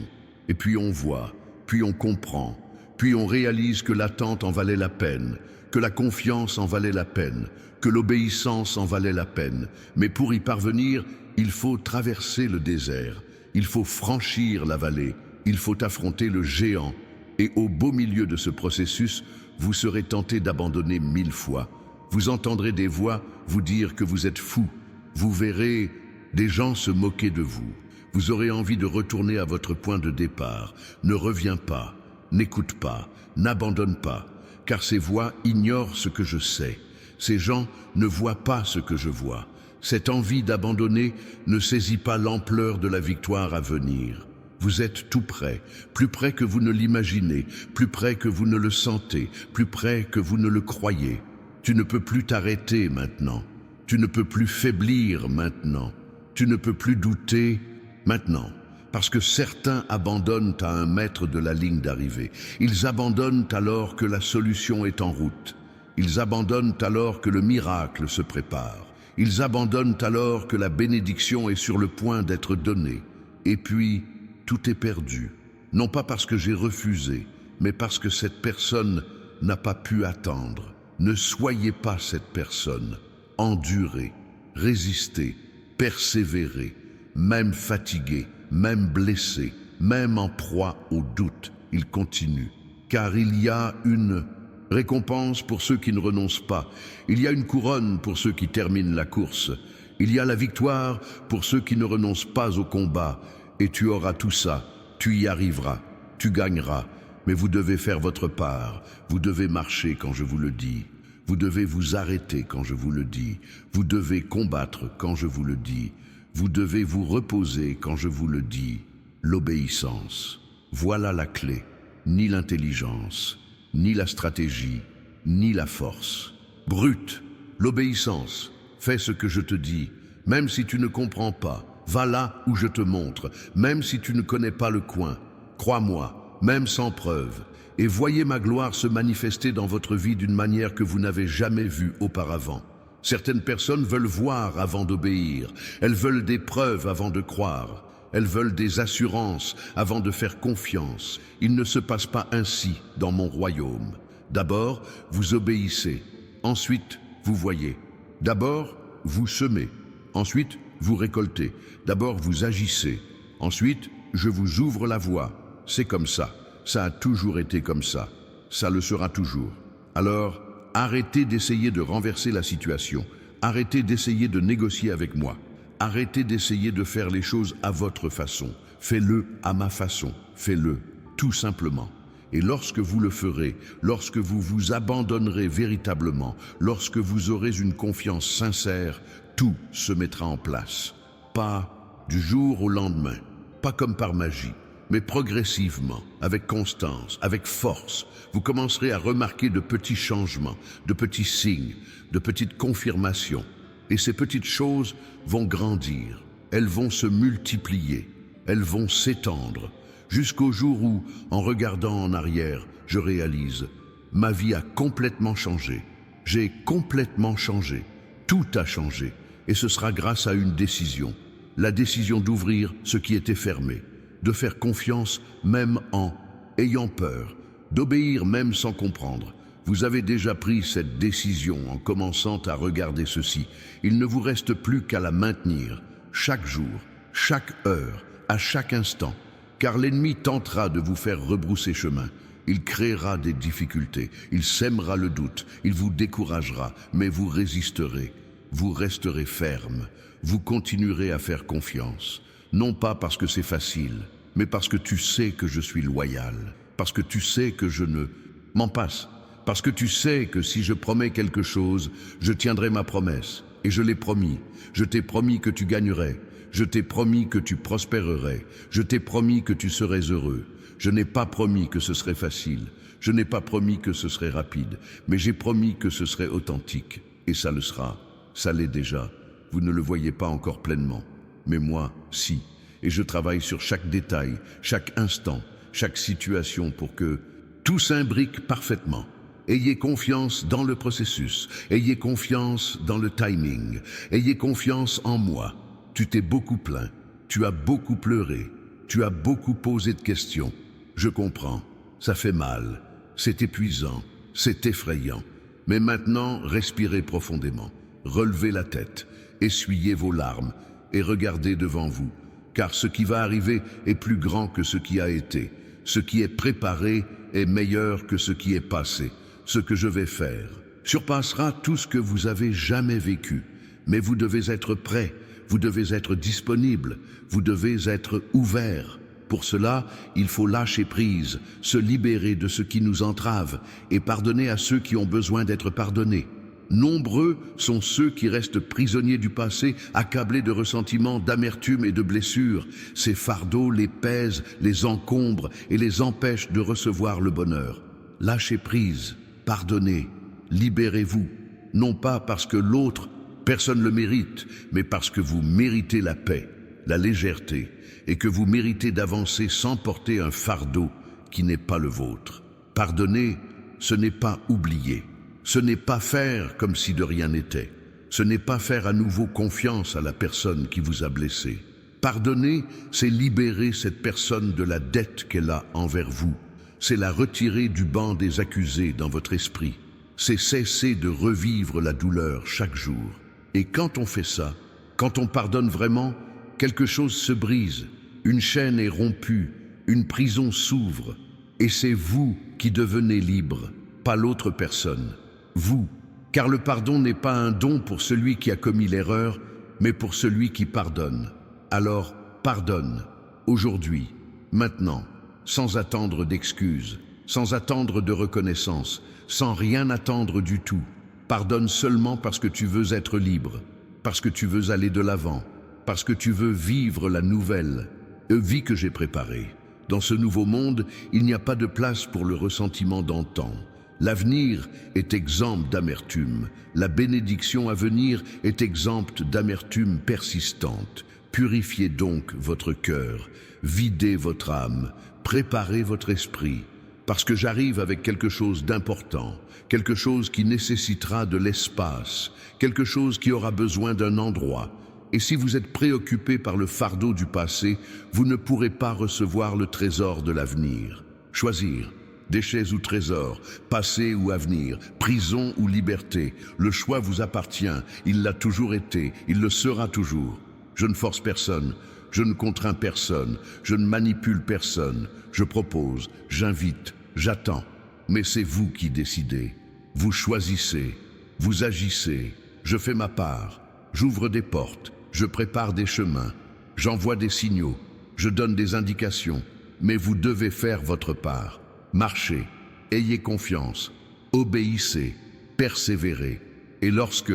Et puis on voit, puis on comprend, puis on réalise que l'attente en valait la peine, que la confiance en valait la peine, que l'obéissance en valait la peine. Mais pour y parvenir, il faut traverser le désert, il faut franchir la vallée, il faut affronter le géant. Et au beau milieu de ce processus, vous serez tenté d'abandonner 1000 fois. Vous entendrez des voix vous dire que vous êtes fou. Vous verrez des gens se moquer de vous. Vous aurez envie de retourner à votre point de départ. Ne reviens pas, n'écoute pas, n'abandonne pas, car ces voix ignorent ce que je sais. Ces gens ne voient pas ce que je vois. Cette envie d'abandonner ne saisit pas l'ampleur de la victoire à venir. Vous êtes tout près, plus près que vous ne l'imaginez, plus près que vous ne le sentez, plus près que vous ne le croyez. Tu ne peux plus t'arrêter maintenant. Tu ne peux plus faiblir maintenant. Tu ne peux plus douter maintenant. Parce que certains abandonnent à 1 mètre de la ligne d'arrivée. Ils abandonnent alors que la solution est en route. Ils abandonnent alors que le miracle se prépare. Ils abandonnent alors que la bénédiction est sur le point d'être donnée. Et puis, tout est perdu. Non pas parce que j'ai refusé, mais parce que cette personne n'a pas pu attendre. Ne soyez pas cette personne. Endurez, résistez, persévérez, même fatigué, même blessé, même en proie au doute. Il continue. Car il y a une récompense pour ceux qui ne renoncent pas. Il y a une couronne pour ceux qui terminent la course. Il y a la victoire pour ceux qui ne renoncent pas au combat. Et tu auras tout ça. Tu y arriveras. Tu gagneras. Mais vous devez faire votre part. Vous devez marcher quand je vous le dis. Vous devez vous arrêter quand je vous le dis. Vous devez combattre quand je vous le dis. Vous devez vous reposer quand je vous le dis. L'obéissance. Voilà la clé. Ni l'intelligence, ni la stratégie, ni la force. Brute, l'obéissance. Fais ce que je te dis, même si tu ne comprends pas. Va là où je te montre, même si tu ne connais pas le coin. Crois-moi, même sans preuve. Et voyez ma gloire se manifester dans votre vie d'une manière que vous n'avez jamais vue auparavant. Certaines personnes veulent voir avant d'obéir. Elles veulent des preuves avant de croire. Elles veulent des assurances avant de faire confiance. Il ne se passe pas ainsi dans mon royaume. D'abord, vous obéissez. Ensuite, vous voyez. D'abord, vous semez. Ensuite, vous récoltez. D'abord, vous agissez. Ensuite, je vous ouvre la voie. C'est comme ça. Ça a toujours été comme ça. Ça le sera toujours. Alors, arrêtez d'essayer de renverser la situation. Arrêtez d'essayer de négocier avec moi. Arrêtez d'essayer de faire les choses à votre façon. Fais-le à ma façon. Fais-le, tout simplement. Et lorsque vous le ferez, lorsque vous vous abandonnerez véritablement, lorsque vous aurez une confiance sincère, tout se mettra en place. Pas du jour au lendemain, pas comme par magie, mais progressivement, avec constance, avec force. Vous commencerez à remarquer de petits changements, de petits signes, de petites confirmations. Et ces petites choses vont grandir, elles vont se multiplier, elles vont s'étendre, jusqu'au jour où, en regardant en arrière, je réalise, ma vie a complètement changé. J'ai complètement changé. Tout a changé. Et ce sera grâce à une décision. La décision d'ouvrir ce qui était fermé, de faire confiance même en ayant peur, d'obéir même sans comprendre. Vous avez déjà pris cette décision en commençant à regarder ceci. Il ne vous reste plus qu'à la maintenir, chaque jour, chaque heure, à chaque instant. Car l'ennemi tentera de vous faire rebrousser chemin. Il créera des difficultés, il sèmera le doute, il vous découragera, mais vous résisterez. Vous resterez ferme, vous continuerez à faire confiance. Non pas parce que c'est facile, mais parce que tu sais que je suis loyal, parce que tu sais que je ne m'en passe. Parce que tu sais que si je promets quelque chose, je tiendrai ma promesse. Et je l'ai promis. Je t'ai promis que tu gagnerais. Je t'ai promis que tu prospérerais. Je t'ai promis que tu serais heureux. Je n'ai pas promis que ce serait facile. Je n'ai pas promis que ce serait rapide. Mais j'ai promis que ce serait authentique. Et ça le sera. Ça l'est déjà. Vous ne le voyez pas encore pleinement. Mais moi, si. Et je travaille sur chaque détail, chaque instant, chaque situation pour que tout s'imbrique parfaitement. Ayez confiance dans le processus, ayez confiance dans le timing, ayez confiance en moi. Tu t'es beaucoup plaint, tu as beaucoup pleuré, tu as beaucoup posé de questions. Je comprends, ça fait mal, c'est épuisant, c'est effrayant. Mais maintenant, respirez profondément, relevez la tête, essuyez vos larmes et regardez devant vous. Car ce qui va arriver est plus grand que ce qui a été. Ce qui est préparé est meilleur que ce qui est passé. Ce que je vais faire surpassera tout ce que vous avez jamais vécu. Mais vous devez être prêt, vous devez être disponible, vous devez être ouvert. Pour cela, il faut lâcher prise, se libérer de ce qui nous entrave et pardonner à ceux qui ont besoin d'être pardonnés. Nombreux sont ceux qui restent prisonniers du passé, accablés de ressentiments, d'amertume et de blessures. Ces fardeaux les pèsent, les encombrent et les empêchent de recevoir le bonheur. Lâchez prise. Pardonnez, libérez-vous, non pas parce que l'autre, personne ne le mérite, mais parce que vous méritez la paix, la légèreté, et que vous méritez d'avancer sans porter un fardeau qui n'est pas le vôtre. Pardonner, ce n'est pas oublier, ce n'est pas faire comme si de rien n'était, ce n'est pas faire à nouveau confiance à la personne qui vous a blessé. Pardonner, c'est libérer cette personne de la dette qu'elle a envers vous. C'est la retirer du banc des accusés dans votre esprit. c'est cesser de revivre la douleur chaque jour. Et quand on fait ça, quand on pardonne vraiment, quelque chose se brise, une chaîne est rompue, une prison s'ouvre, et c'est vous qui devenez libre, pas l'autre personne. Vous, car le pardon n'est pas un don pour celui qui a commis l'erreur, mais pour celui qui pardonne. Alors, pardonne, aujourd'hui, maintenant, sans attendre d'excuses, sans attendre de reconnaissance, sans rien attendre du tout. Pardonne seulement parce que tu veux être libre, parce que tu veux aller de l'avant, parce que tu veux vivre la nouvelle vie que j'ai préparée. Dans ce nouveau monde, il n'y a pas de place pour le ressentiment d'antan. L'avenir est exempt d'amertume. La bénédiction à venir est exempte d'amertume persistante. Purifiez donc votre cœur, videz votre âme, préparez votre esprit, parce que j'arrive avec quelque chose d'important, quelque chose qui nécessitera de l'espace, quelque chose qui aura besoin d'un endroit. Et si vous êtes préoccupé par le fardeau du passé, vous ne pourrez pas recevoir le trésor de l'avenir. Choisir, déchets ou trésors, passé ou avenir, prison ou liberté, le choix vous appartient, il l'a toujours été, il le sera toujours. Je ne force personne, je ne contrains personne, je ne manipule personne, je propose, j'invite, j'attends. Mais c'est vous qui décidez. Vous choisissez, vous agissez, je fais ma part, j'ouvre des portes, je prépare des chemins, j'envoie des signaux, je donne des indications, mais vous devez faire votre part. Marchez, ayez confiance, obéissez, persévérez. Et lorsque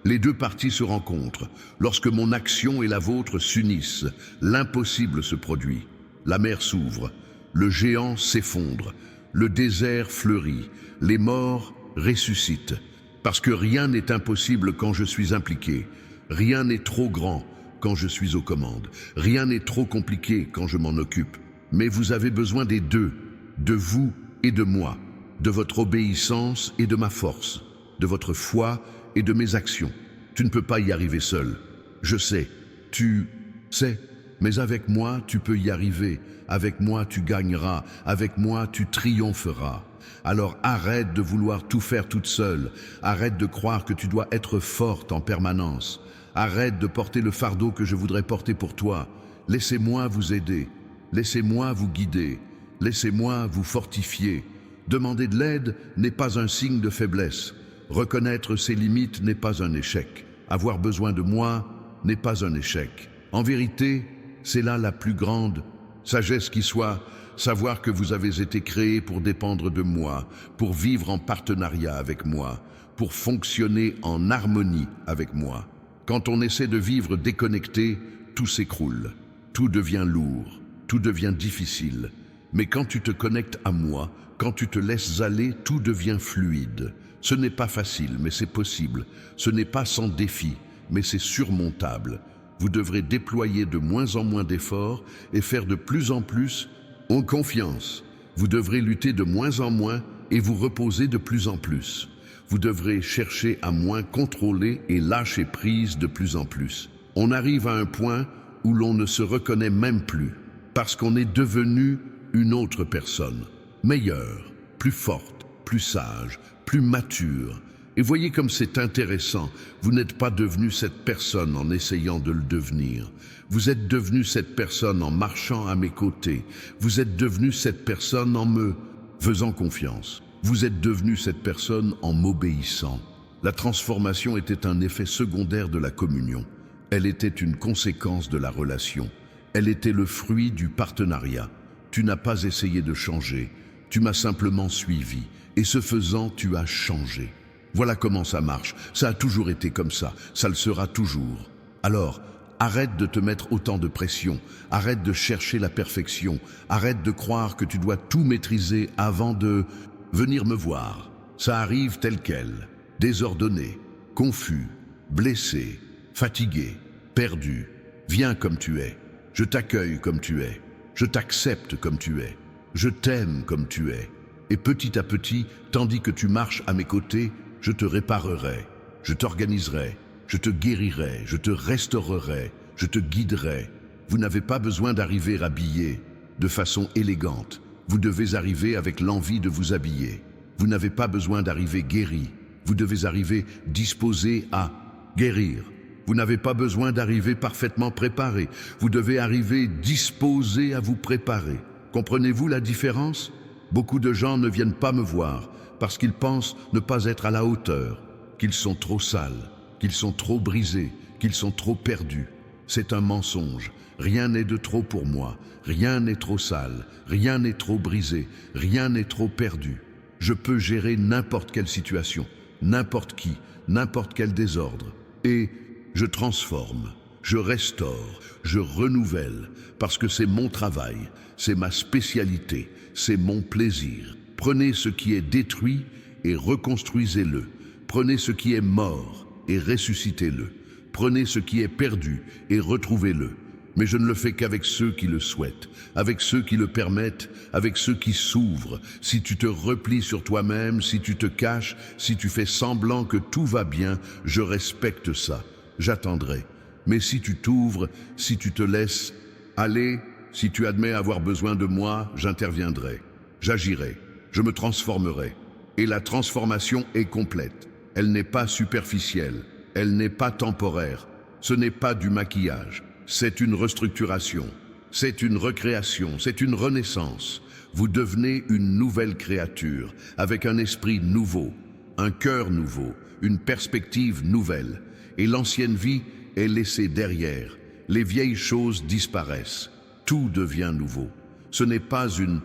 les deux parties se rencontrent, lorsque mon action et la vôtre s'unissent, l'impossible se produit. La mer s'ouvre, le géant s'effondre, le désert fleurit, les morts ressuscitent. Parce que rien n'est impossible quand je suis impliqué. Rien n'est trop grand quand je suis aux commandes. Rien n'est trop compliqué quand je m'en occupe. Mais vous avez besoin des deux, de vous et de moi, de votre obéissance et de ma force, de votre foi et de mes actions. Tu ne peux pas y arriver seul. Je sais, tu sais, mais avec moi, tu peux y arriver. Avec moi, tu gagneras. Avec moi, tu triompheras. Alors arrête de vouloir tout faire toute seule. Arrête de croire que tu dois être forte en permanence. Arrête de porter le fardeau que je voudrais porter pour toi. Laissez-moi vous aider. Laissez-moi vous guider. Laissez-moi vous fortifier. Demander de l'aide n'est pas un signe de faiblesse. Reconnaître ses limites n'est pas un échec. Avoir besoin de moi n'est pas un échec. En vérité, c'est là la plus grande sagesse qui soit, savoir que vous avez été créé pour dépendre de moi, pour vivre en partenariat avec moi, pour fonctionner en harmonie avec moi. Quand on essaie de vivre déconnecté, tout s'écroule, tout devient lourd, tout devient difficile. Mais quand tu te connectes à moi, quand tu te laisses aller, tout devient fluide. Ce n'est pas facile, mais c'est possible. Ce n'est pas sans défi, mais c'est surmontable. Vous devrez déployer de moins en moins d'efforts et faire de plus en plus en confiance. Vous devrez lutter de moins en moins et vous reposer de plus en plus. Vous devrez chercher à moins contrôler et lâcher prise de plus en plus. On arrive à un point où l'on ne se reconnaît même plus, parce qu'on est devenu une autre personne, meilleure, plus forte, plus sage, plus mature. Et voyez comme c'est intéressant, vous n'êtes pas devenu cette personne en essayant de le devenir. Vous êtes devenu cette personne en marchant à mes côtés. Vous êtes devenu cette personne en me faisant confiance. Vous êtes devenu cette personne en m'obéissant. La transformation était un effet secondaire de la communion. Elle était une conséquence de la relation. Elle était le fruit du partenariat. Tu n'as pas essayé de changer, tu m'as simplement suivi. Et ce faisant, tu as changé. Voilà comment ça marche. Ça a toujours été comme ça le sera toujours. Alors, arrête de te mettre autant de pression, arrête de chercher la perfection, arrête de croire que tu dois tout maîtriser avant de venir me voir. Ça arrive tel quel, désordonné, confus, blessé, fatigué, perdu. Viens comme tu es, je t'accueille comme tu es, je t'accepte comme tu es, je t'aime comme tu es. Et petit à petit, tandis que tu marches à mes côtés, je te réparerai, je t'organiserai, je te guérirai, je te restaurerai, je te guiderai. Vous n'avez pas besoin d'arriver habillé de façon élégante. Vous devez arriver avec l'envie de vous habiller. Vous n'avez pas besoin d'arriver guéri. Vous devez arriver disposé à guérir. Vous n'avez pas besoin d'arriver parfaitement préparé. Vous devez arriver disposé à vous préparer. Comprenez-vous la différence? Beaucoup de gens ne viennent pas me voir parce qu'ils pensent ne pas être à la hauteur, qu'ils sont trop sales, qu'ils sont trop brisés, qu'ils sont trop perdus. C'est un mensonge. Rien n'est de trop pour moi. Rien n'est trop sale. Rien n'est trop brisé. Rien n'est trop perdu. Je peux gérer n'importe quelle situation, n'importe qui, n'importe quel désordre. Et je transforme, je restaure, je renouvelle, parce que c'est mon travail, c'est ma spécialité, c'est mon plaisir. Prenez ce qui est détruit et reconstruisez-le. Prenez ce qui est mort et ressuscitez-le. Prenez ce qui est perdu et retrouvez-le. Mais je ne le fais qu'avec ceux qui le souhaitent, avec ceux qui le permettent, avec ceux qui s'ouvrent. Si tu te replies sur toi-même, si tu te caches, si tu fais semblant que tout va bien, je respecte ça. J'attendrai. Mais si tu t'ouvres, si tu te laisses aller, si tu admets avoir besoin de moi, j'interviendrai. J'agirai. Je me transformerai. Et la transformation est complète. Elle n'est pas superficielle. Elle n'est pas temporaire. Ce n'est pas du maquillage. C'est une restructuration. C'est une recréation. C'est une renaissance. Vous devenez une nouvelle créature, avec un esprit nouveau, un cœur nouveau, une perspective nouvelle. Et l'ancienne vie est laissée derrière. Les vieilles choses disparaissent. Tout devient nouveau. Ce n'est pas une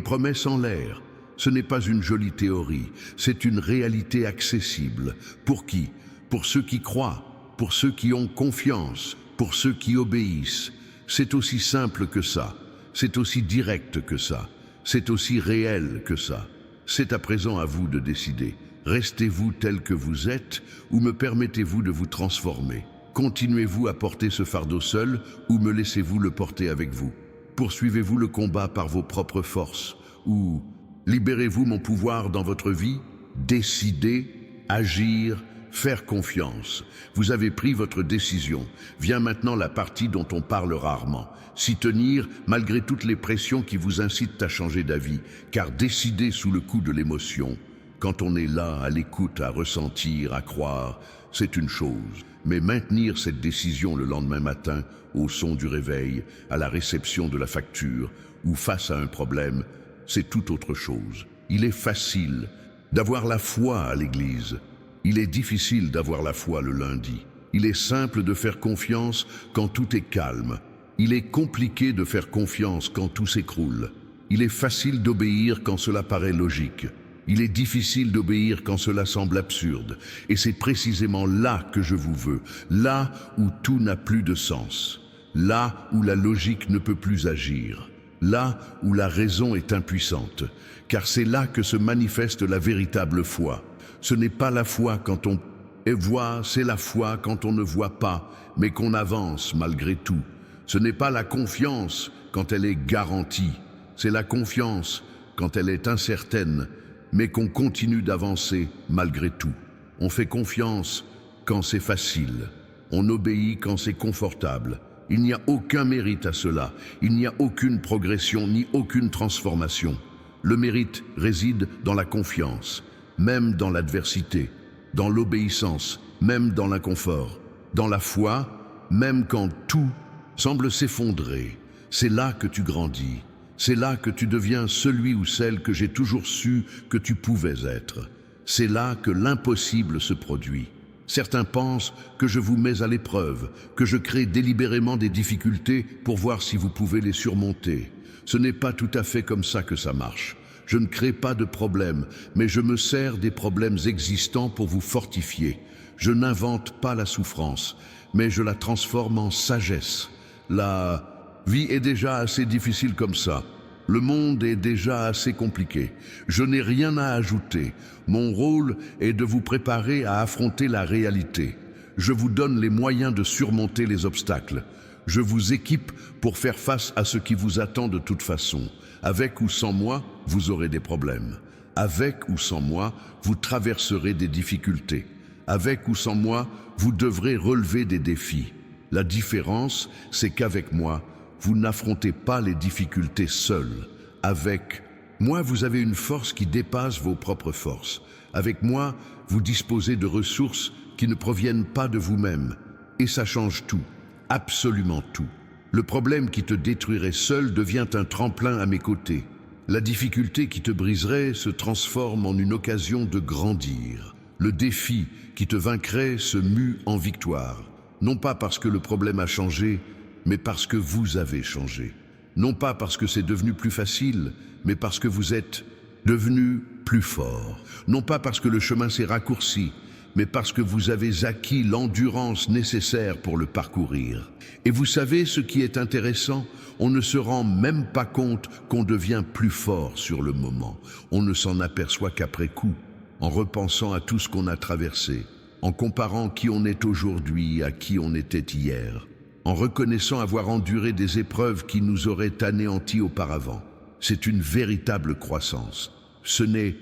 promesse en l'air. Ce n'est pas une jolie théorie. C'est une réalité accessible. Pour qui? Pour ceux qui croient, pour ceux qui ont confiance, pour ceux qui obéissent. C'est aussi simple que ça. C'est aussi direct que ça. C'est aussi réel que ça. C'est à présent à vous de décider. Restez-vous tel que vous êtes ou me permettez-vous de vous transformer? Continuez-vous à porter ce fardeau seul ou me laissez-vous le porter avec vous? Poursuivez-vous le combat par vos propres forces ou libérez-vous mon pouvoir dans votre vie? Décidez, agir, faire confiance. Vous avez pris votre décision. Vient maintenant la partie dont on parle rarement. S'y tenir malgré toutes les pressions qui vous incitent à changer d'avis, car décider sous le coup de l'émotion, quand on est là, à l'écoute, à ressentir, à croire, c'est une chose. Mais maintenir cette décision le lendemain matin, au son du réveil, à la réception de la facture, ou face à un problème, c'est tout autre chose. Il est facile d'avoir la foi à l'église. Il est difficile d'avoir la foi le lundi. Il est simple de faire confiance quand tout est calme. Il est compliqué de faire confiance quand tout s'écroule. Il est facile d'obéir quand cela paraît logique. Il est difficile d'obéir quand cela semble absurde. Et c'est précisément là que je vous veux, là où tout n'a plus de sens, là où la logique ne peut plus agir, là où la raison est impuissante, car c'est là que se manifeste la véritable foi. Ce n'est pas la foi quand on voit, c'est la foi quand on ne voit pas, mais qu'on avance malgré tout. Ce n'est pas la confiance quand elle est garantie, c'est la confiance quand elle est incertaine, mais qu'on continue d'avancer malgré tout. On fait confiance quand c'est facile, on obéit quand c'est confortable. Il n'y a aucun mérite à cela, il n'y a aucune progression ni aucune transformation. Le mérite réside dans la confiance, même dans l'adversité, dans l'obéissance, même dans l'inconfort, dans la foi, même quand tout semble s'effondrer. C'est là que tu grandis, c'est là que tu deviens celui ou celle que j'ai toujours su que tu pouvais être. C'est là que l'impossible se produit. Certains pensent que je vous mets à l'épreuve, que je crée délibérément des difficultés pour voir si vous pouvez les surmonter. Ce n'est pas tout à fait comme ça que ça marche. Je ne crée pas de problèmes, mais je me sers des problèmes existants pour vous fortifier. Je n'invente pas la souffrance, mais je la transforme en sagesse. La vie est déjà assez difficile comme ça. Le monde est déjà assez compliqué. Je n'ai rien à ajouter. Mon rôle est de vous préparer à affronter la réalité. Je vous donne les moyens de surmonter les obstacles. Je vous équipe pour faire face à ce qui vous attend de toute façon. Avec ou sans moi, vous aurez des problèmes. Avec ou sans moi, vous traverserez des difficultés. Avec ou sans moi, vous devrez relever des défis. La différence, c'est qu'avec moi, vous n'affrontez pas les difficultés seuls. Avec Moi, vous avez une force qui dépasse vos propres forces. Avec moi, vous disposez de ressources qui ne proviennent pas de vous-même. Et ça change tout, absolument tout. Le problème qui te détruirait seul devient un tremplin à mes côtés. La difficulté qui te briserait se transforme en une occasion de grandir. Le défi qui te vaincrait se mue en victoire. Non pas parce que le problème a changé, mais parce que vous avez changé. Non pas parce que c'est devenu plus facile, mais parce que vous êtes devenu plus fort. Non pas parce que le chemin s'est raccourci, mais parce que vous avez acquis l'endurance nécessaire pour le parcourir. Et vous savez ce qui est intéressant? On ne se rend même pas compte qu'on devient plus fort sur le moment. On ne s'en aperçoit qu'après coup, en repensant à tout ce qu'on a traversé, en comparant qui on est aujourd'hui à qui on était hier, en reconnaissant avoir enduré des épreuves qui nous auraient anéantis auparavant. C'est une véritable croissance. Ce n'est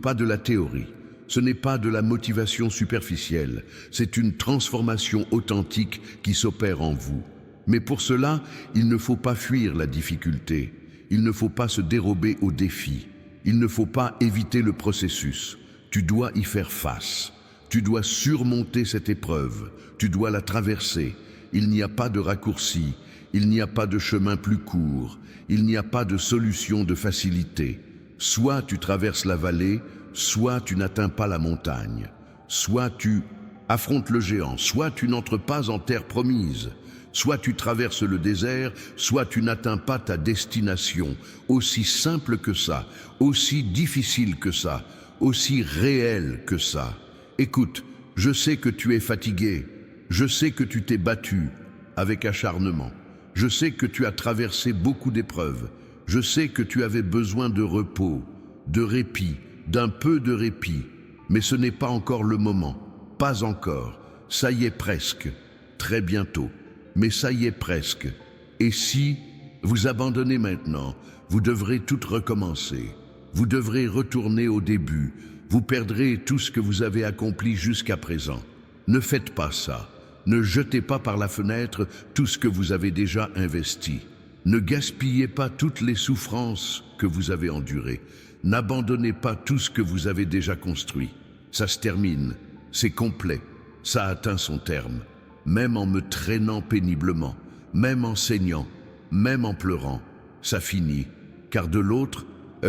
pas de la théorie, ce n'est pas de la motivation superficielle, c'est une transformation authentique qui s'opère en vous. Mais pour cela, il ne faut pas fuir la difficulté, il ne faut pas se dérober au défi, il ne faut pas éviter le processus. Tu dois y faire face, tu dois surmonter cette épreuve, tu dois la traverser. Il n'y a pas de raccourci, il n'y a pas de chemin plus court, il n'y a pas de solution de facilité. Soit tu traverses la vallée, soit tu n'atteins pas la montagne. Soit tu affrontes le géant, soit tu n'entres pas en terre promise. Soit tu traverses le désert, soit tu n'atteins pas ta destination. Aussi simple que ça, aussi difficile que ça, aussi réel que ça. Écoute, je sais que tu es fatigué, je sais que tu t'es battu avec acharnement, je sais que tu as traversé beaucoup d'épreuves, je sais que tu avais besoin de repos, de répit, d'un peu de répit, mais ce n'est pas encore le moment, pas encore, ça y est presque, très bientôt, mais ça y est presque. Et si vous abandonnez maintenant, vous devrez tout recommencer, vous devrez retourner au début, vous perdrez tout ce que vous avez accompli jusqu'à présent. Ne faites pas ça. Ne jetez pas par la fenêtre tout ce que vous avez déjà investi. Ne gaspillez pas toutes les souffrances que vous avez endurées. N'abandonnez pas tout ce que vous avez déjà construit. Ça se termine, c'est complet, ça atteint son terme. Même en me traînant péniblement, même en saignant, même en pleurant, ça finit. Car de l'autre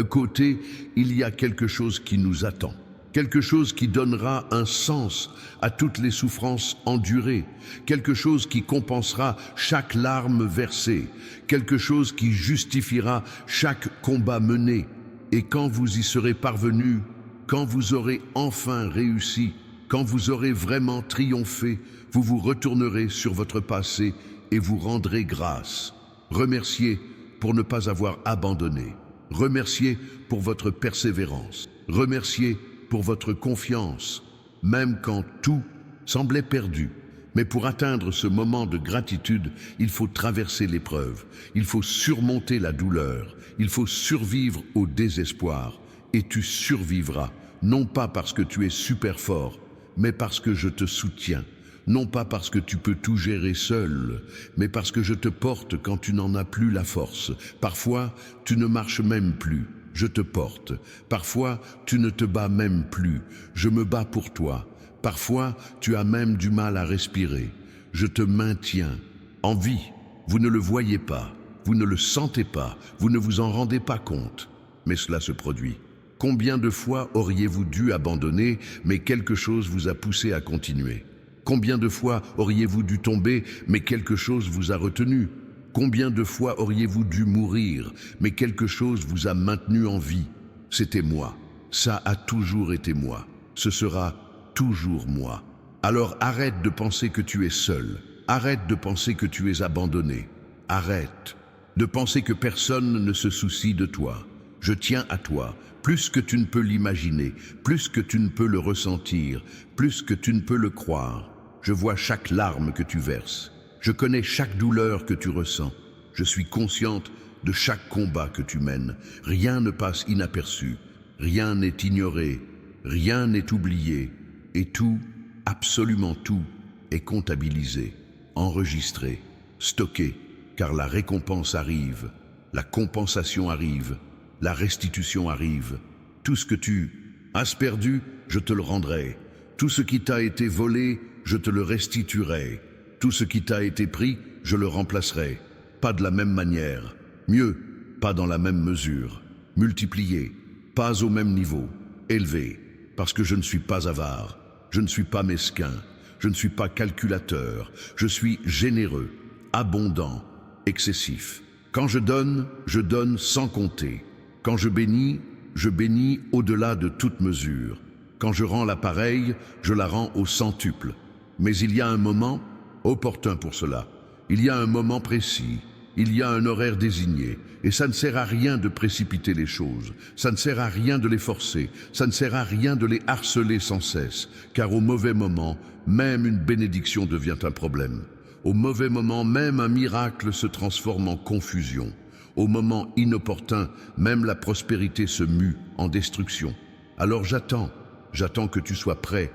côté, il y a quelque chose qui nous attend. Quelque chose qui donnera un sens à toutes les souffrances endurées, quelque chose qui compensera chaque larme versée, quelque chose qui justifiera chaque combat mené. Et quand vous y serez parvenus, quand vous aurez enfin réussi, quand vous aurez vraiment triomphé, vous vous retournerez sur votre passé et vous rendrez grâce. Remerciez pour ne pas avoir abandonné. Remerciez pour votre persévérance. Remerciez pour votre confiance, même quand tout semblait perdu. Mais pour atteindre ce moment de gratitude, il faut traverser l'épreuve, il faut surmonter la douleur, il faut survivre au désespoir. Et tu survivras, non pas parce que tu es super fort, mais parce que je te soutiens. Non pas parce que tu peux tout gérer seul, mais parce que je te porte quand tu n'en as plus la force. Parfois, tu ne marches même plus. Je te porte. Parfois, tu ne te bats même plus. Je me bats pour toi. Parfois, tu as même du mal à respirer. Je te maintiens en vie. Vous ne le voyez pas, vous ne le sentez pas, vous ne vous en rendez pas compte. Mais cela se produit. Combien de fois auriez-vous dû abandonner, mais quelque chose vous a poussé à continuer? Combien de fois auriez-vous dû tomber, mais quelque chose vous a retenu? Combien de fois auriez-vous dû mourir, mais quelque chose vous a maintenu en vie? C'était moi. Ça a toujours été moi. Ce sera toujours moi. Alors arrête de penser que tu es seul. Arrête de penser que tu es abandonné. Arrête de penser que personne ne se soucie de toi. Je tiens à toi, plus que tu ne peux l'imaginer, plus que tu ne peux le ressentir, plus que tu ne peux le croire. Je vois chaque larme que tu verses. Je connais chaque douleur que tu ressens. Je suis consciente de chaque combat que tu mènes. Rien ne passe inaperçu. Rien n'est ignoré. Rien n'est oublié. Et tout, absolument tout, est comptabilisé, enregistré, stocké, car la récompense arrive, la compensation arrive, la restitution arrive. Tout ce que tu as perdu, je te le rendrai. Tout ce qui t'a été volé, je te le restituerai. Tout ce qui t'a été pris, je le remplacerai. Pas de la même manière. Mieux, pas dans la même mesure. Multiplié, pas au même niveau. Élevé, parce que je ne suis pas avare. Je ne suis pas mesquin. Je ne suis pas calculateur. Je suis généreux, abondant, excessif. Quand je donne sans compter. Quand je bénis au-delà de toute mesure. Quand je rends la pareille, je la rends au centuple. Mais il y a un moment opportun pour cela. Il y a un moment précis. Il y a un horaire désigné. Et ça ne sert à rien de précipiter les choses. Ça ne sert à rien de les forcer. Ça ne sert à rien de les harceler sans cesse. Car au mauvais moment, même une bénédiction devient un problème. Au mauvais moment, même un miracle se transforme en confusion. Au moment inopportun, même la prospérité se mue en destruction. Alors j'attends que tu sois prêt.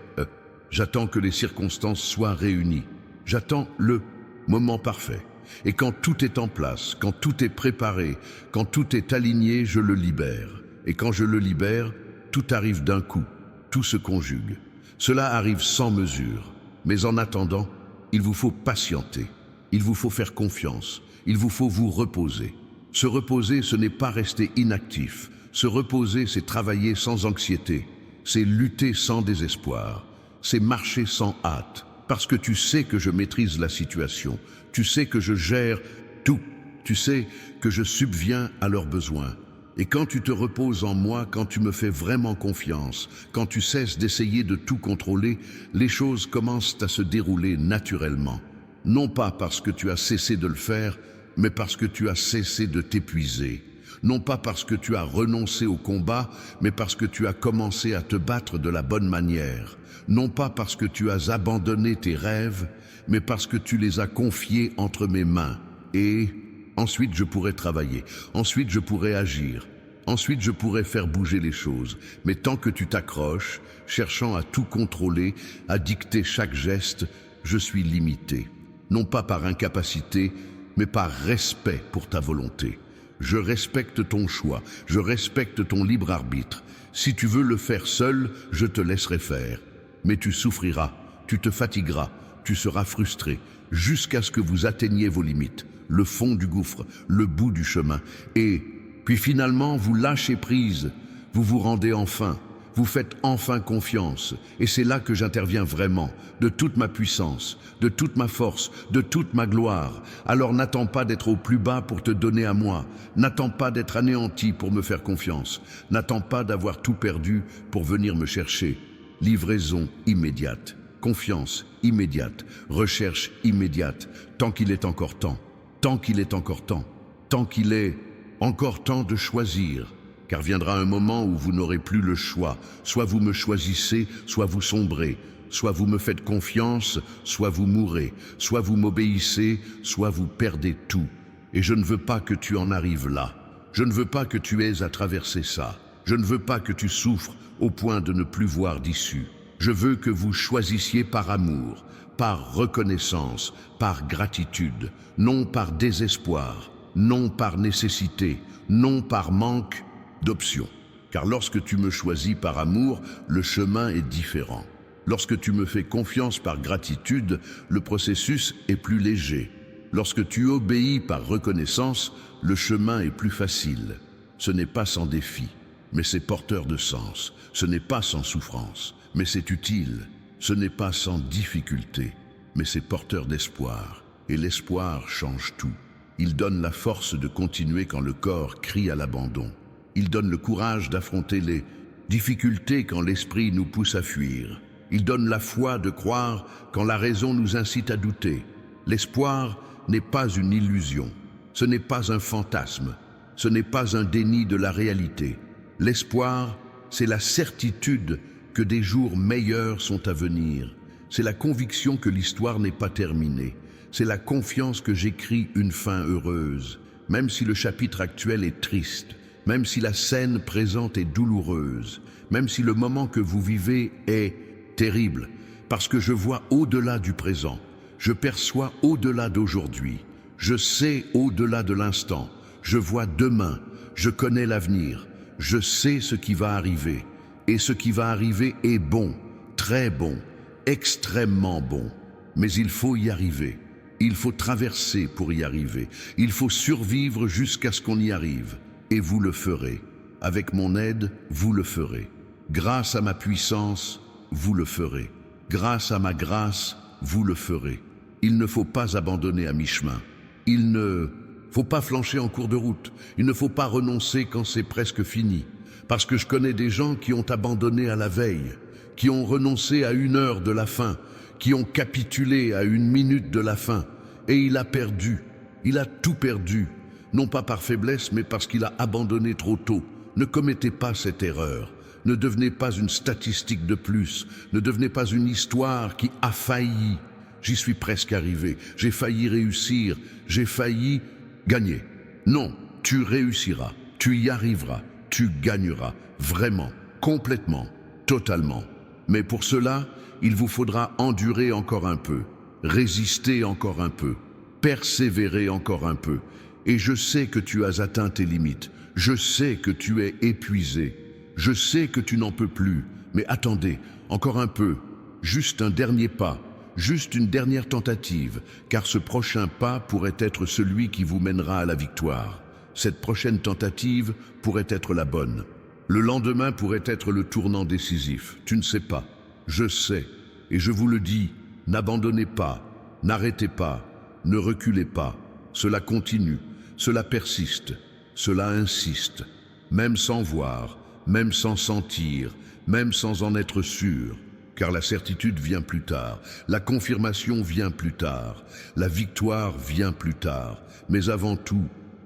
J'attends que les circonstances soient réunies. J'attends le moment parfait. Et quand tout est en place, quand tout est préparé, quand tout est aligné, je le libère. Et quand je le libère, tout arrive d'un coup, tout se conjugue. Cela arrive sans mesure. Mais en attendant, il vous faut patienter. Il vous faut faire confiance. Il vous faut vous reposer. Se reposer, ce n'est pas rester inactif. Se reposer, c'est travailler sans anxiété. C'est lutter sans désespoir. C'est marcher sans hâte. Parce que tu sais que je maîtrise la situation. Tu sais que je gère tout. Tu sais que je subviens à leurs besoins. Et quand tu te reposes en moi, quand tu me fais vraiment confiance, quand tu cesses d'essayer de tout contrôler, les choses commencent à se dérouler naturellement. Non pas parce que tu as cessé de le faire, mais parce que tu as cessé de t'épuiser. Non pas parce que tu as renoncé au combat, mais parce que tu as commencé à te battre de la bonne manière. Non pas parce que tu as abandonné tes rêves, mais parce que tu les as confiés entre mes mains. Et ensuite je pourrais travailler, ensuite je pourrais agir, ensuite je pourrais faire bouger les choses. Mais tant que tu t'accroches, cherchant à tout contrôler, à dicter chaque geste, je suis limité. Non pas par incapacité, mais par respect pour ta volonté. Je respecte ton choix, je respecte ton libre arbitre. Si tu veux le faire seul, je te laisserai faire. Mais tu souffriras, tu te fatigueras, tu seras frustré, jusqu'à ce que vous atteigniez vos limites, le fond du gouffre, le bout du chemin. Et puis finalement, vous lâchez prise, vous vous rendez enfin, vous faites enfin confiance. Et c'est là que j'interviens vraiment, de toute ma puissance, de toute ma force, de toute ma gloire. Alors n'attends pas d'être au plus bas pour te donner à moi. N'attends pas d'être anéanti pour me faire confiance. N'attends pas d'avoir tout perdu pour venir me chercher. Livraison immédiate, confiance immédiate, recherche immédiate, tant qu'il est encore temps, tant qu'il est encore temps, tant qu'il est encore temps de choisir. Car viendra un moment où vous n'aurez plus le choix. Soit vous me choisissez, soit vous sombrez. Soit vous me faites confiance, soit vous mourrez. Soit vous m'obéissez, soit vous perdez tout. Et je ne veux pas que tu en arrives là. Je ne veux pas que tu aies à traverser ça. Je ne veux pas que tu souffres au point de ne plus voir d'issue. Je veux que vous choisissiez par amour, par reconnaissance, par gratitude, non par désespoir, non par nécessité, non par manque d'options. Car lorsque tu me choisis par amour, le chemin est différent. Lorsque tu me fais confiance par gratitude, le processus est plus léger. Lorsque tu obéis par reconnaissance, le chemin est plus facile. Ce n'est pas sans défi, mais c'est porteur de sens. Ce n'est pas sans souffrance, mais c'est utile. Ce n'est pas sans difficulté, mais c'est porteur d'espoir. Et l'espoir change tout. Il donne la force de continuer quand le corps crie à l'abandon. Il donne le courage d'affronter les difficultés quand l'esprit nous pousse à fuir. Il donne la foi de croire quand la raison nous incite à douter. L'espoir n'est pas une illusion. Ce n'est pas un fantasme. Ce n'est pas un déni de la réalité. L'espoir, c'est la certitude que des jours meilleurs sont à venir. C'est la conviction que l'histoire n'est pas terminée. C'est la confiance que j'écris une fin heureuse, même si le chapitre actuel est triste, même si la scène présente est douloureuse, même si le moment que vous vivez est terrible, parce que je vois au-delà du présent, je perçois au-delà d'aujourd'hui, je sais au-delà de l'instant, je vois demain, je connais l'avenir, je sais ce qui va arriver. Et ce qui va arriver est bon, très bon, extrêmement bon. Mais il faut y arriver. Il faut traverser pour y arriver. Il faut survivre jusqu'à ce qu'on y arrive. Et vous le ferez. Avec mon aide, vous le ferez. Grâce à ma puissance, vous le ferez. Grâce à ma grâce, vous le ferez. Il ne faut pas abandonner à mi-chemin. Il ne faut pas flancher en cours de route. Il ne faut pas renoncer quand c'est presque fini. Parce que je connais des gens qui ont abandonné à la veille, qui ont renoncé à 1 heure de la fin, qui ont capitulé à 1 minute de la fin. Et il a perdu. Il a tout perdu. Non pas par faiblesse, mais parce qu'il a abandonné trop tôt. Ne commettez pas cette erreur. Ne devenez pas une statistique de plus. Ne devenez pas une histoire qui a failli. J'y suis presque arrivé. J'ai failli réussir. J'ai failli gagner. Non, tu réussiras. Tu y arriveras. Tu gagneras. Vraiment. Complètement. Totalement. Mais pour cela, il vous faudra endurer encore un peu. Résister encore un peu. Persévérer encore un peu. Et je sais que tu as atteint tes limites. Je sais que tu es épuisé. Je sais que tu n'en peux plus. Mais attendez, encore un peu. Juste un dernier pas. Juste une dernière tentative. Car ce prochain pas pourrait être celui qui vous mènera à la victoire. Cette prochaine tentative pourrait être la bonne. Le lendemain pourrait être le tournant décisif. Tu ne sais pas. Je sais. Et je vous le dis, n'abandonnez pas. N'arrêtez pas. Ne reculez pas. Cela continue. Cela persiste. Cela insiste. Même sans voir. Même sans sentir. Même sans en être sûr. Car la certitude vient plus tard. La confirmation vient plus tard. La victoire vient plus tard. Mais avant tout,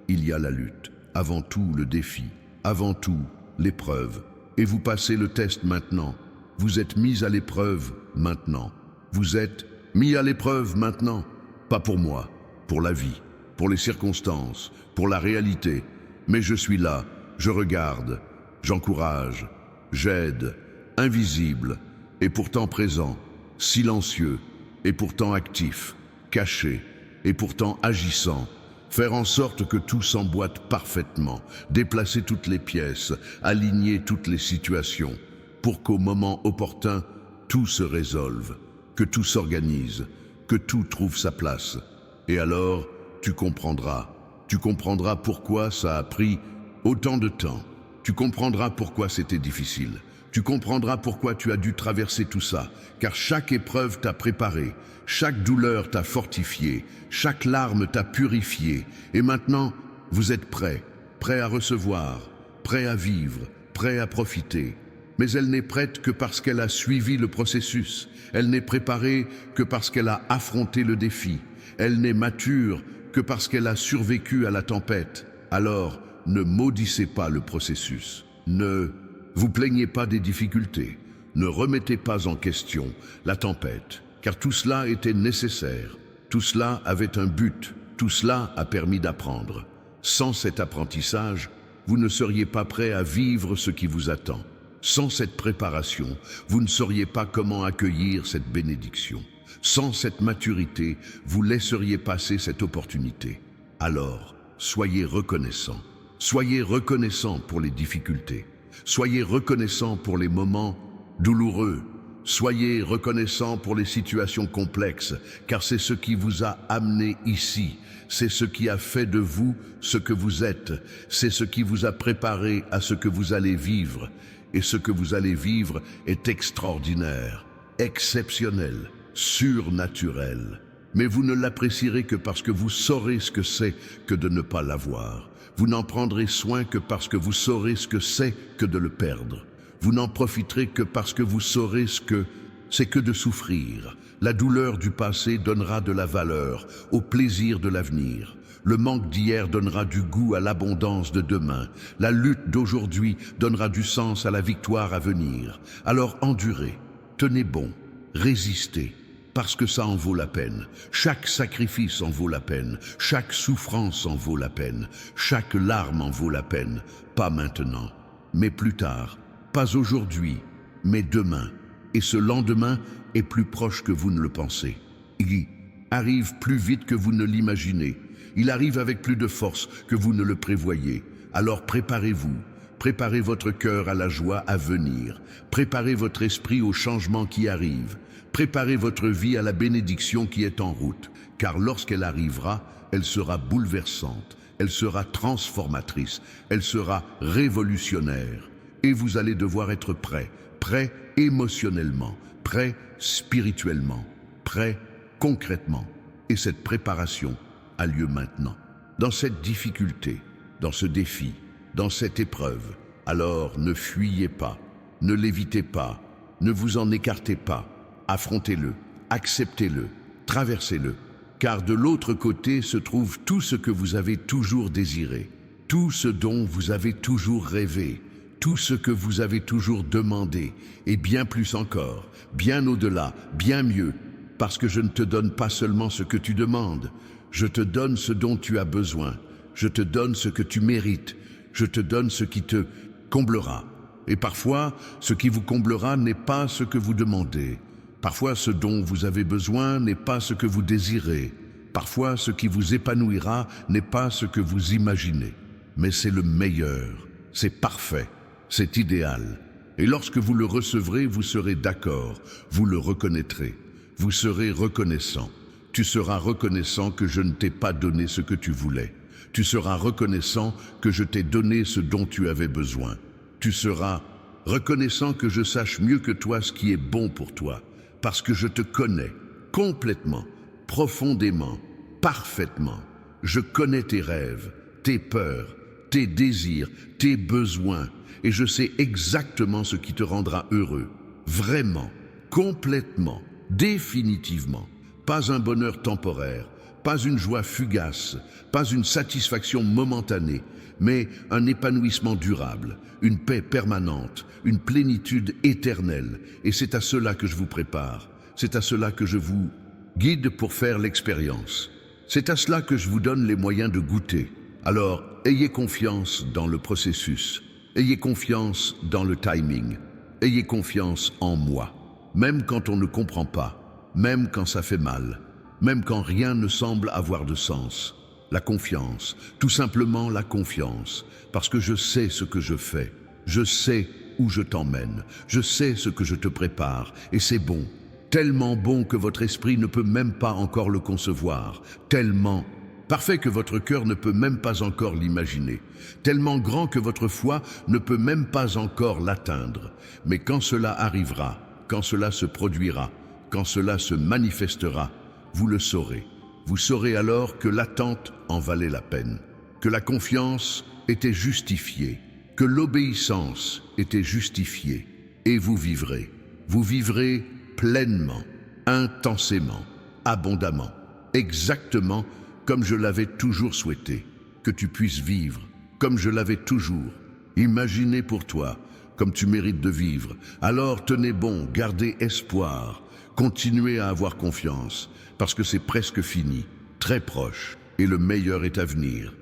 il y a la lutte. Avant tout, le défi. Avant tout, l'épreuve. Et vous passez le test maintenant. Vous êtes mis à l'épreuve maintenant. Vous êtes mis à l'épreuve maintenant. Pas pour moi, pour la vie, pour les circonstances, pour la réalité. Mais je suis là, je regarde, j'encourage, j'aide, invisible, et pourtant présent, silencieux, et pourtant actif, caché, et pourtant agissant. Faire en sorte que tout s'emboîte parfaitement, déplacer toutes les pièces, aligner toutes les situations, pour qu'au moment opportun, tout se résolve, que tout s'organise, que tout trouve sa place. Et alors, tu comprendras pourquoi ça a pris autant de temps. Tu comprendras pourquoi c'était difficile. Tu comprendras pourquoi tu as dû traverser tout ça, car chaque épreuve t'a préparé, chaque douleur t'a fortifié, chaque larme t'a purifié. Et maintenant, vous êtes prêts à recevoir, prêts à vivre, prêts à profiter. Mais elle n'est prête que parce qu'elle a suivi le processus. Elle n'est préparée que parce qu'elle a affronté le défi. Elle n'est mature que parce qu'elle a survécu à la tempête. Alors, ne maudissez pas le processus. Ne vous plaignez pas des difficultés. Ne remettez pas en question la tempête, car tout cela était nécessaire. Tout cela avait un but. Tout cela a permis d'apprendre. Sans cet apprentissage, vous ne seriez pas prêt à vivre ce qui vous attend. Sans cette préparation, vous ne sauriez pas comment accueillir cette bénédiction. Sans cette maturité, vous laisseriez passer cette opportunité. Alors, soyez reconnaissants. Soyez reconnaissants pour les difficultés. Soyez reconnaissants pour les moments douloureux. Soyez reconnaissants pour les situations complexes, car c'est ce qui vous a amené ici. C'est ce qui a fait de vous ce que vous êtes. C'est ce qui vous a préparé à ce que vous allez vivre. Et ce que vous allez vivre est extraordinaire, exceptionnel, surnaturel. Mais vous ne l'apprécierez que parce que vous saurez ce que c'est que de ne pas l'avoir. Vous n'en prendrez soin que parce que vous saurez ce que c'est que de le perdre. Vous n'en profiterez que parce que vous saurez ce que c'est que de souffrir. La douleur du passé donnera de la valeur au plaisir de l'avenir. Le manque d'hier donnera du goût à l'abondance de demain. La lutte d'aujourd'hui donnera du sens à la victoire à venir. Alors endurez, tenez bon, résistez, parce que ça en vaut la peine. Chaque sacrifice en vaut la peine. Chaque souffrance en vaut la peine. Chaque larme en vaut la peine. Pas maintenant, mais plus tard. Pas aujourd'hui, mais demain. Et ce lendemain est plus proche que vous ne le pensez. Il arrive plus vite que vous ne l'imaginez. Il arrive avec plus de force que vous ne le prévoyez. Alors préparez-vous, préparez votre cœur à la joie à venir, préparez votre esprit au changement qui arrive, préparez votre vie à la bénédiction qui est en route, car lorsqu'elle arrivera, elle sera bouleversante, elle sera transformatrice, elle sera révolutionnaire. Et vous allez devoir être prêt, prêt émotionnellement, prêt spirituellement, prêt concrètement. Et cette préparation a lieu maintenant. Dans cette difficulté, dans ce défi, dans cette épreuve, alors ne fuyez pas, ne l'évitez pas, ne vous en écartez pas, affrontez-le, acceptez-le, traversez-le, car de l'autre côté se trouve tout ce que vous avez toujours désiré, tout ce dont vous avez toujours rêvé, tout ce que vous avez toujours demandé, et bien plus encore, bien au-delà, bien mieux, parce que je ne te donne pas seulement ce que tu demandes, je te donne ce dont tu as besoin, je te donne ce que tu mérites, je te donne ce qui te comblera. Et parfois, ce qui vous comblera n'est pas ce que vous demandez. Parfois, ce dont vous avez besoin n'est pas ce que vous désirez. Parfois, ce qui vous épanouira n'est pas ce que vous imaginez. Mais c'est le meilleur, c'est parfait, c'est idéal. Et lorsque vous le recevrez, vous serez d'accord, vous le reconnaîtrez. Vous serez reconnaissant. Tu seras reconnaissant que je ne t'ai pas donné ce que tu voulais. Tu seras reconnaissant que je t'ai donné ce dont tu avais besoin. Tu seras reconnaissant que je sache mieux que toi ce qui est bon pour toi, parce que je te connais complètement, profondément, parfaitement. Je connais tes rêves, tes peurs, tes désirs, tes besoins, et je sais exactement ce qui te rendra heureux, vraiment, complètement, définitivement. Pas un bonheur temporaire, pas une joie fugace, pas une satisfaction momentanée, mais un épanouissement durable, une paix permanente, une plénitude éternelle. Et c'est à cela que je vous prépare, c'est à cela que je vous guide pour faire l'expérience. C'est à cela que je vous donne les moyens de goûter. Alors, ayez confiance dans le processus, ayez confiance dans le timing, ayez confiance en moi, même quand on ne comprend pas, même quand ça fait mal, même quand rien ne semble avoir de sens. La confiance, tout simplement la confiance, parce que je sais ce que je fais, je sais où je t'emmène, je sais ce que je te prépare, et c'est bon, tellement bon que votre esprit ne peut même pas encore le concevoir, tellement parfait que votre cœur ne peut même pas encore l'imaginer, tellement grand que votre foi ne peut même pas encore l'atteindre. Mais quand cela arrivera, quand cela se produira, quand cela se manifestera, vous le saurez. Vous saurez alors que l'attente en valait la peine, que la confiance était justifiée, que l'obéissance était justifiée. Et vous vivrez pleinement, intensément, abondamment, exactement comme je l'avais toujours souhaité, que tu puisses vivre comme je l'avais toujours imaginé pour toi, comme tu mérites de vivre. Alors tenez bon, gardez espoir, continuez à avoir confiance, parce que c'est presque fini, très proche, et le meilleur est à venir.